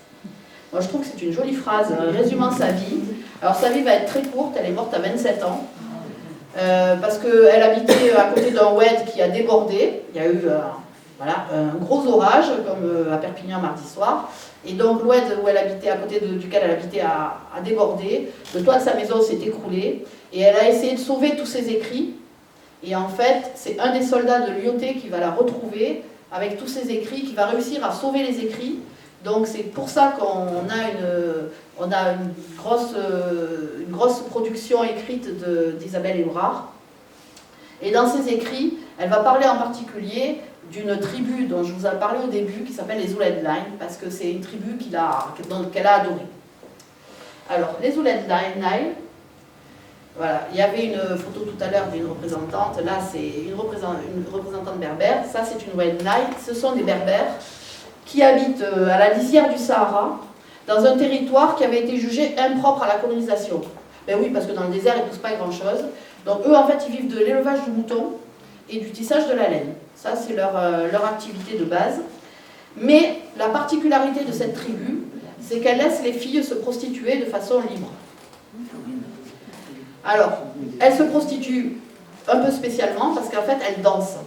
Moi je trouve que c'est une jolie phrase résumant sa vie. Alors sa vie va être très courte, elle est morte à 27 ans. Parce qu'elle habitait à côté d'un oued qui a débordé. Il y a eu un gros orage, comme à Perpignan mardi soir. Et donc l'oued où elle habitait, à côté duquel elle habitait, a débordé. Le toit de sa maison s'est écroulé. Et elle a essayé de sauver tous ses écrits. Et en fait, c'est un des soldats de Lyautey qui va la retrouver avec tous ses écrits, qui va réussir à sauver les écrits. Donc c'est pour ça qu'on a une grosse production écrite d'Isabelle Hébrard. Et dans ses écrits, elle va parler en particulier d'une tribu dont je vous ai parlé au début, qui s'appelle les Ouled-Naïl, parce que c'est une tribu qu'elle a adorée. Alors, les Ouled-Naïl, voilà, il y avait une photo tout à l'heure d'une représentante, là c'est une représentante berbère, ça c'est une Ouled-Naïl, ce sont des berbères qui habitent à la lisière du Sahara, dans un territoire qui avait été jugé impropre à la colonisation. Ben oui, parce que dans le désert, il ne pousse pas grand-chose. Donc eux, en fait, ils vivent de l'élevage du mouton et du tissage de la laine. Ça, c'est leur activité de base. Mais la particularité de cette tribu, c'est qu'elle laisse les filles se prostituer de façon libre. Alors, elles se prostituent un peu spécialement parce qu'en fait, elles dansent.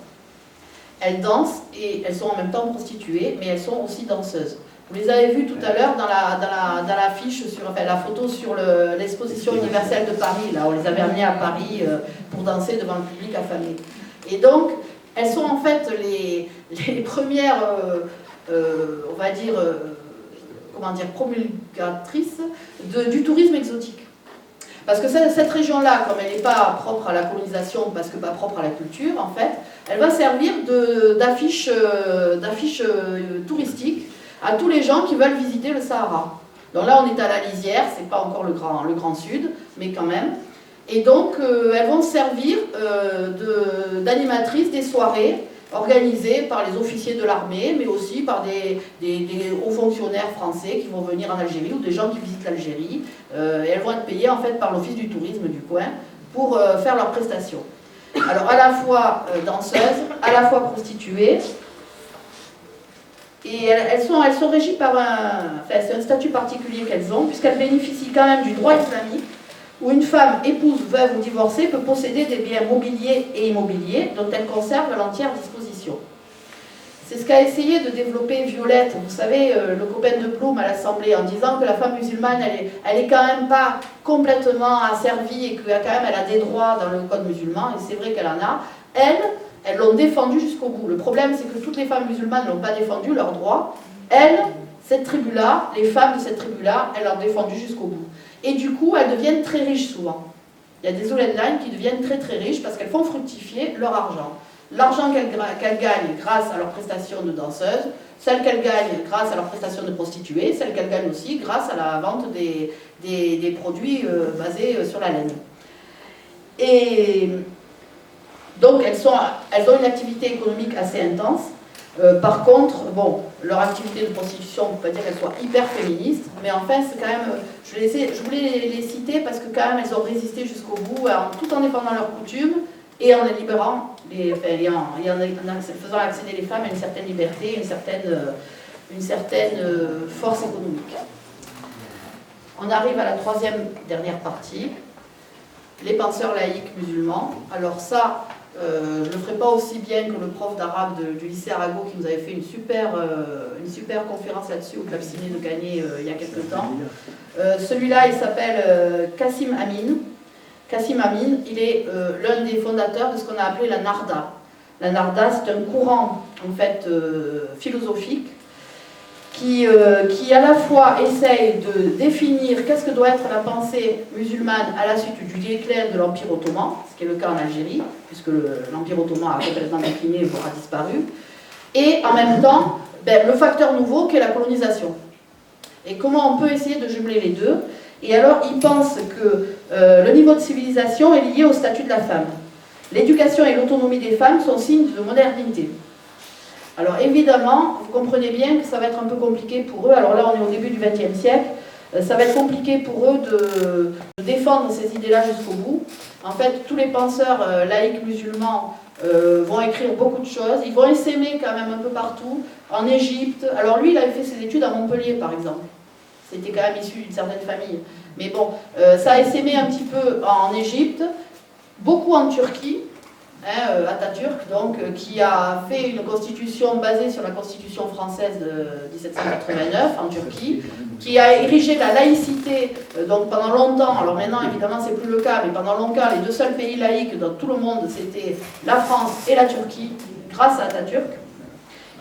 Elles dansent et elles sont en même temps prostituées, mais elles sont aussi danseuses. Vous les avez vues tout à l'heure dans l'affiche, la photo sur l'exposition universelle de Paris. Là, on les avait amenées à Paris pour danser devant le public affamé. Et donc, elles sont en fait les premières, on va dire, promulgatrices du tourisme exotique. Parce que cette région-là, comme elle n'est pas propre à la colonisation, parce que pas propre à la culture, en fait, elle va servir d'affiche touristique à tous les gens qui veulent visiter le Sahara. Donc là, on est à la lisière, c'est pas encore le grand sud, mais quand même. Et donc, elles vont servir d'animatrices des soirées organisées par les officiers de l'armée, mais aussi par des hauts fonctionnaires français qui vont venir en Algérie ou des gens qui visitent l'Algérie. Et elles vont être payées en fait par l'office du tourisme du coin pour faire leurs prestations. Alors, à la fois danseuses, à la fois prostituées. Et elles sont régies par c'est un statut particulier qu'elles ont, puisqu'elles bénéficient quand même du droit islamique, où une femme, épouse, veuve ou divorcée peut posséder des biens mobiliers et immobiliers dont elle conserve l'entière disposition. C'est ce qu'a essayé de développer Violette, vous savez, le copain de Blum à l'Assemblée, en disant que la femme musulmane, elle est quand même pas complètement asservie et qu'elle a des droits dans le code musulman, et c'est vrai qu'elle en a. Elles l'ont défendu jusqu'au bout. Le problème, c'est que toutes les femmes musulmanes n'ont pas défendu leurs droits. Cette tribu-là, les femmes de cette tribu-là, elles l'ont défendu jusqu'au bout. Et du coup, elles deviennent très riches souvent. Il y a des Ouled-Naïl qui deviennent très très riches parce qu'elles font fructifier leur argent. L'argent qu'elles gagnent grâce à leurs prestations de danseuses, celles qu'elles gagnent grâce à leurs prestations de prostituées, celles qu'elles gagnent aussi grâce à la vente des produits basés sur la laine. Et donc elles ont une activité économique assez intense. Par contre, bon, leur activité de prostitution, on ne peut pas dire qu'elle soit hyper féministe, mais enfin, c'est quand même, je voulais les citer parce que quand même, elles ont résisté jusqu'au bout, tout en défendant leurs coutumes et en les libérant, en faisant accéder les femmes à une certaine liberté, une certaine force économique. On arrive à la troisième dernière partie, les penseurs laïcs musulmans. Alors ça, je ne le ferai pas aussi bien que le prof d'arabe du lycée Arago qui nous avait fait une super conférence là-dessus au Club Ciné de Gagné il y a quelques temps. Celui-là, il s'appelle Kassim Amin. Kassim Amin, il est l'un des fondateurs de ce qu'on a appelé la Narda. La Narda, c'est un courant en fait philosophique qui à la fois essaye de définir qu'est-ce que doit être la pensée musulmane à la suite du déclin de l'Empire ottoman, ce qui est le cas en Algérie, puisque l'Empire ottoman a complètement décliné, voire a disparu, et en même temps, le facteur nouveau qui est la colonisation. Et comment on peut essayer de jumeler les deux? Et alors, il pense que le niveau de civilisation est lié au statut de la femme. L'éducation et l'autonomie des femmes sont signes de modernité. Alors évidemment, vous comprenez bien que ça va être un peu compliqué pour eux. Alors là, on est au début du XXe siècle. Ça va être compliqué pour eux de défendre ces idées-là jusqu'au bout. En fait, tous les penseurs laïcs musulmans vont écrire beaucoup de choses. Ils vont essaimer quand même un peu partout. En Égypte. Alors lui, il avait fait ses études à Montpellier, par exemple. C'était quand même issu d'une certaine famille. Mais bon, ça a essaimé un petit peu en Égypte, beaucoup en Turquie, Atatürk, donc, qui a fait une constitution basée sur la constitution française de 1789 en Turquie, qui a érigé la laïcité donc pendant longtemps. Alors maintenant, évidemment, c'est plus le cas, mais pendant longtemps, les deux seuls pays laïcs dans tout le monde, c'était la France et la Turquie, grâce à Atatürk.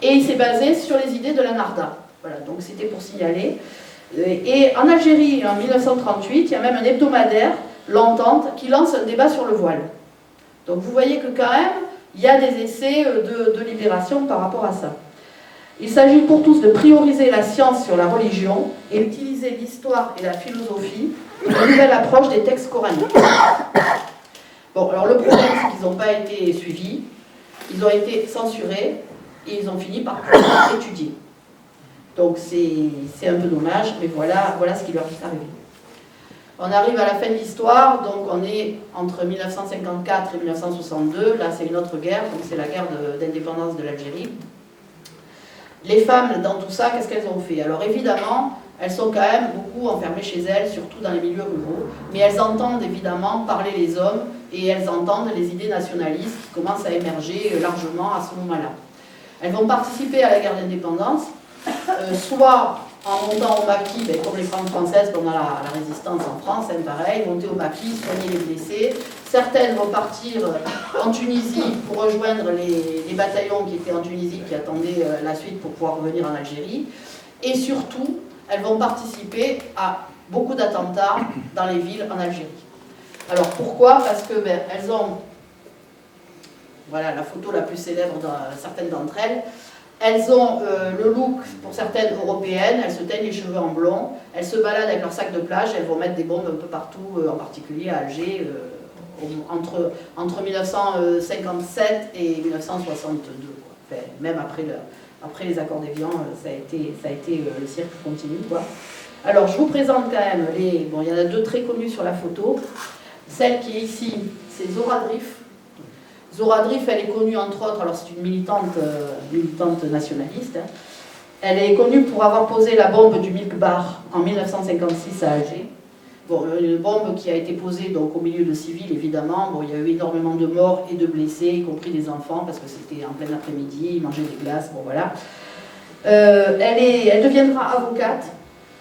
Et il s'est basé sur les idées de la Narda. Voilà, donc c'était pour signaler. Et en Algérie, en 1938, il y a même un hebdomadaire, L'Entente, qui lance un débat sur le voile. Donc vous voyez que quand même, il y a des essais de libération par rapport à ça. Il s'agit pour tous de prioriser la science sur la religion et utiliser l'histoire et la philosophie pour une nouvelle approche des textes coraniques. Bon, alors le problème, c'est qu'ils n'ont pas été suivis, ils ont été censurés et ils ont fini par pouvoir étudier. Donc c'est un peu dommage, mais voilà ce qui leur est arrivé. On arrive à la fin de l'histoire, donc on est entre 1954 et 1962, là c'est une autre guerre, donc c'est la guerre d'indépendance de l'Algérie. Les femmes, dans tout ça, qu'est-ce qu'elles ont fait? Alors évidemment, elles sont quand même beaucoup enfermées chez elles, surtout dans les milieux ruraux, mais elles entendent évidemment parler les hommes et elles entendent les idées nationalistes qui commencent à émerger largement à ce moment-là. Elles vont participer à la guerre d'indépendance, soit en montant au maquis, comme les femmes françaises pendant la résistance en France, pareil, monter au maquis, soigner les blessés. Certaines vont partir en Tunisie pour rejoindre les bataillons qui étaient en Tunisie, qui attendaient la suite pour pouvoir revenir en Algérie. Et surtout, elles vont participer à beaucoup d'attentats dans les villes en Algérie. Alors pourquoi? Parce que elles ont, voilà la photo la plus célèbre de certaines d'entre elles. Elles ont le look, pour certaines européennes, elles se teignent les cheveux en blond, elles se baladent avec leur sac de plage, elles vont mettre des bombes un peu partout, en particulier à Alger, entre 1957 et 1962. Enfin, même après les accords d'Évian, ça a été le cirque continu, quoi. Alors, je vous présente quand même bon, il y en a deux très connus sur la photo. Celle qui est ici, c'est Zora Drif. Zora Drif, elle est connue entre autres, alors c'est une militante nationaliste. Elle est connue pour avoir posé la bombe du Milk Bar en 1956 à Alger. Bon, une bombe qui a été posée donc, au milieu de civils, évidemment. Bon, il y a eu énormément de morts et de blessés, y compris des enfants, parce que c'était en plein après-midi, ils mangeaient des glaces, bon voilà. Elle deviendra avocate,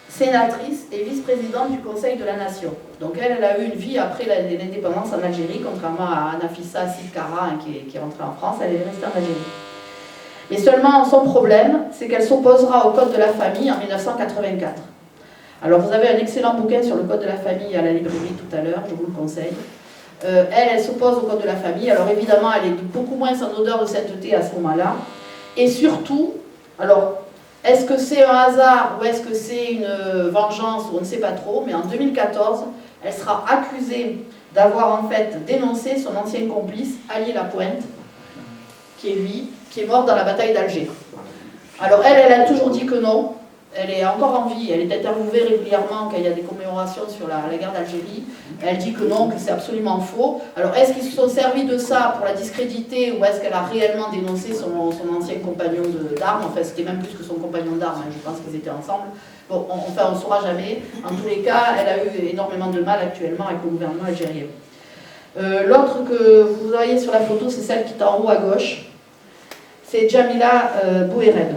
sénatrice et vice-présidente du Conseil de la Nation. Donc elle a eu une vie après l'indépendance en Algérie, contrairement à Nafissa Sidkara, qui est rentrée en France, elle est restée en Algérie. Mais seulement son problème, c'est qu'elle s'opposera au Code de la famille en 1984. Alors vous avez un excellent bouquin sur le Code de la famille à la librairie tout à l'heure, je vous le conseille. Elle s'oppose au Code de la famille, alors évidemment elle est beaucoup moins en odeur de sainteté à ce moment-là. Et surtout, alors est-ce que c'est un hasard ou est-ce que c'est une vengeance, on ne sait pas trop, mais en 2014, elle sera accusée d'avoir en fait dénoncé son ancien complice, Ali Lapointe, qui est mort dans la bataille d'Alger. Alors elle a toujours dit que non, elle est encore en vie, elle est interviewée régulièrement quand il y a des commémorations sur la guerre d'Algérie. Elle dit que non, que c'est absolument faux. Alors est-ce qu'ils se sont servis de ça pour la discréditer ou est-ce qu'elle a réellement dénoncé son ancien compagnon d'armes? Enfin, c'était même plus que son compagnon d'armes, je pense qu'ils étaient ensemble. Bon, on ne saura jamais. En tous les cas, elle a eu énormément de mal actuellement avec le gouvernement algérien. L'autre que vous voyez sur la photo, c'est celle qui est en haut à gauche. C'est Jamila Bouhéred.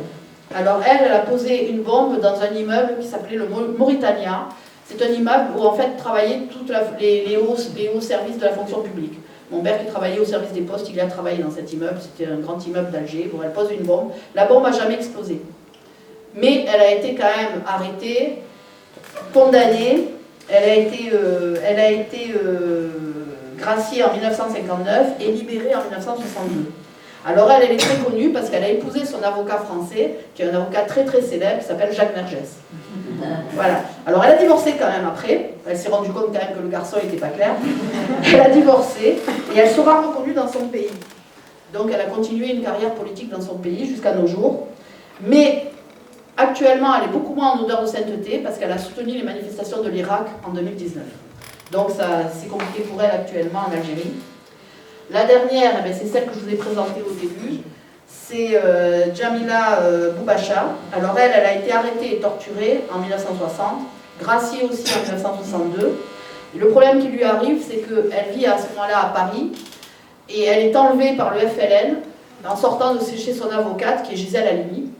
Alors elle a posé une bombe dans un immeuble qui s'appelait le Mauritania. C'est un immeuble où en fait travaillaient tous les hauts services de la fonction publique. Mon père qui travaillait au service des postes, il a travaillé dans cet immeuble, c'était un grand immeuble d'Alger. Bon, elle pose une bombe. La bombe n'a jamais explosé. Mais elle a été quand même arrêtée, condamnée. Elle a été graciée en 1959 et libérée en 1962. Alors elle est très connue parce qu'elle a épousé son avocat français, qui est un avocat très très célèbre, qui s'appelle Jacques Vergès. Voilà. Alors elle a divorcé quand même après, elle s'est rendue compte quand même que le garçon n'était pas clair. Elle a divorcé et elle sera reconnue dans son pays. Donc elle a continué une carrière politique dans son pays jusqu'à nos jours. Mais actuellement, elle est beaucoup moins en odeur de sainteté parce qu'elle a soutenu les manifestations de l'Irak en 2019. Donc c'est compliqué pour elle actuellement en Algérie. La dernière, eh c'est celle que je vous ai présentée au début. C'est Jamila Boubacha. Alors elle a été arrêtée et torturée en 1960, graciée aussi en 1962. Et le problème qui lui arrive, c'est qu'elle vit à ce moment-là à Paris et elle est enlevée par le FLN en sortant de chez son avocate qui est Gisèle Halimi.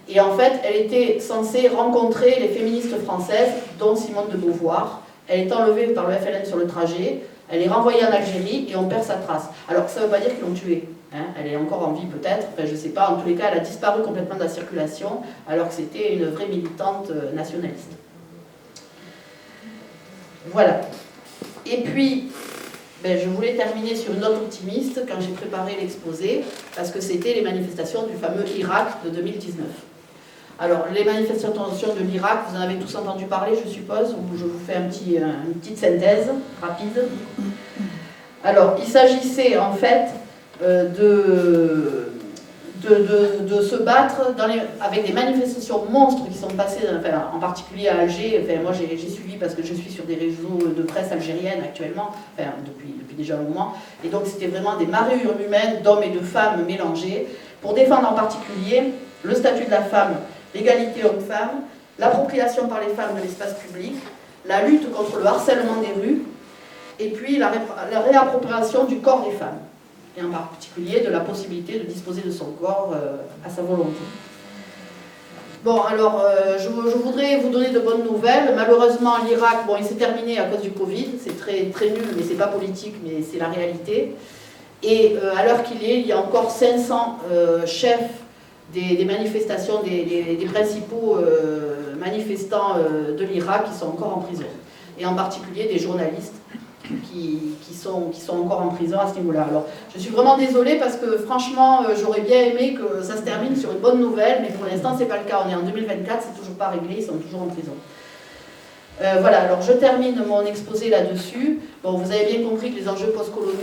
Et en fait, elle était censée rencontrer les féministes françaises, dont Simone de Beauvoir. Elle est enlevée par le FLN sur le trajet, elle est renvoyée en Algérie et on perd sa trace. Alors ça ne veut pas dire qu'ils l'ont tuée, hein. Elle est encore en vie peut-être, enfin, je ne sais pas, en tous les cas elle a disparu complètement de la circulation alors que c'était une vraie militante nationaliste. Voilà. Et puis, je voulais terminer sur une note optimiste quand j'ai préparé l'exposé, parce que c'était les manifestations du fameux Irak de 2019. Alors, les manifestations de l'Irak, vous en avez tous entendu parler, je suppose, ou je vous fais une petite synthèse rapide. Alors, il s'agissait en fait de se battre avec des manifestations monstres qui sont passées, enfin, en particulier à Alger. Enfin, moi, j'ai suivi parce que je suis sur des réseaux de presse algérienne actuellement, enfin, depuis déjà un moment. Et donc, c'était vraiment des marées humaines d'hommes et de femmes mélangés pour défendre en particulier le statut de la femme, l'égalité homme-femme, l'appropriation par les femmes de l'espace public, la lutte contre le harcèlement des rues, et puis la réappropriation du corps des femmes, et en particulier de la possibilité de disposer de son corps à sa volonté. Bon, alors, je voudrais vous donner de bonnes nouvelles. Malheureusement, l'Irak, il s'est terminé à cause du Covid, c'est très, très nul, mais c'est pas politique, mais c'est la réalité. Et à l'heure qu'il est, il y a encore 500 chefs des manifestations, des principaux manifestants de l'Irak qui sont encore en prison. Et en particulier des journalistes qui sont encore en prison à ce niveau-là. Alors, je suis vraiment désolée parce que franchement, j'aurais bien aimé que ça se termine sur une bonne nouvelle, mais pour l'instant, c'est pas le cas. On est en 2024, c'est toujours pas réglé, ils sont toujours en prison. Voilà, alors je termine mon exposé là-dessus. Bon, vous avez bien compris que les enjeux postcoloniaux,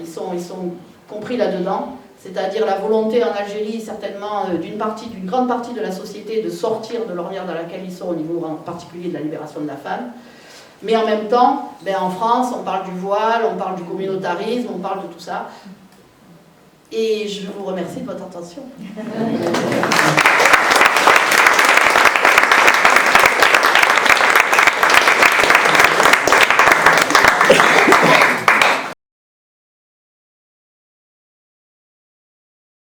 ils sont compris là-dedans. C'est-à-dire la volonté en Algérie, certainement, d'une grande partie de la société de sortir de l'ornière dans laquelle ils sont, au niveau en particulier de la libération de la femme. Mais en même temps, en France, on parle du voile, on parle du communautarisme, on parle de tout ça. Et je vous remercie de votre attention.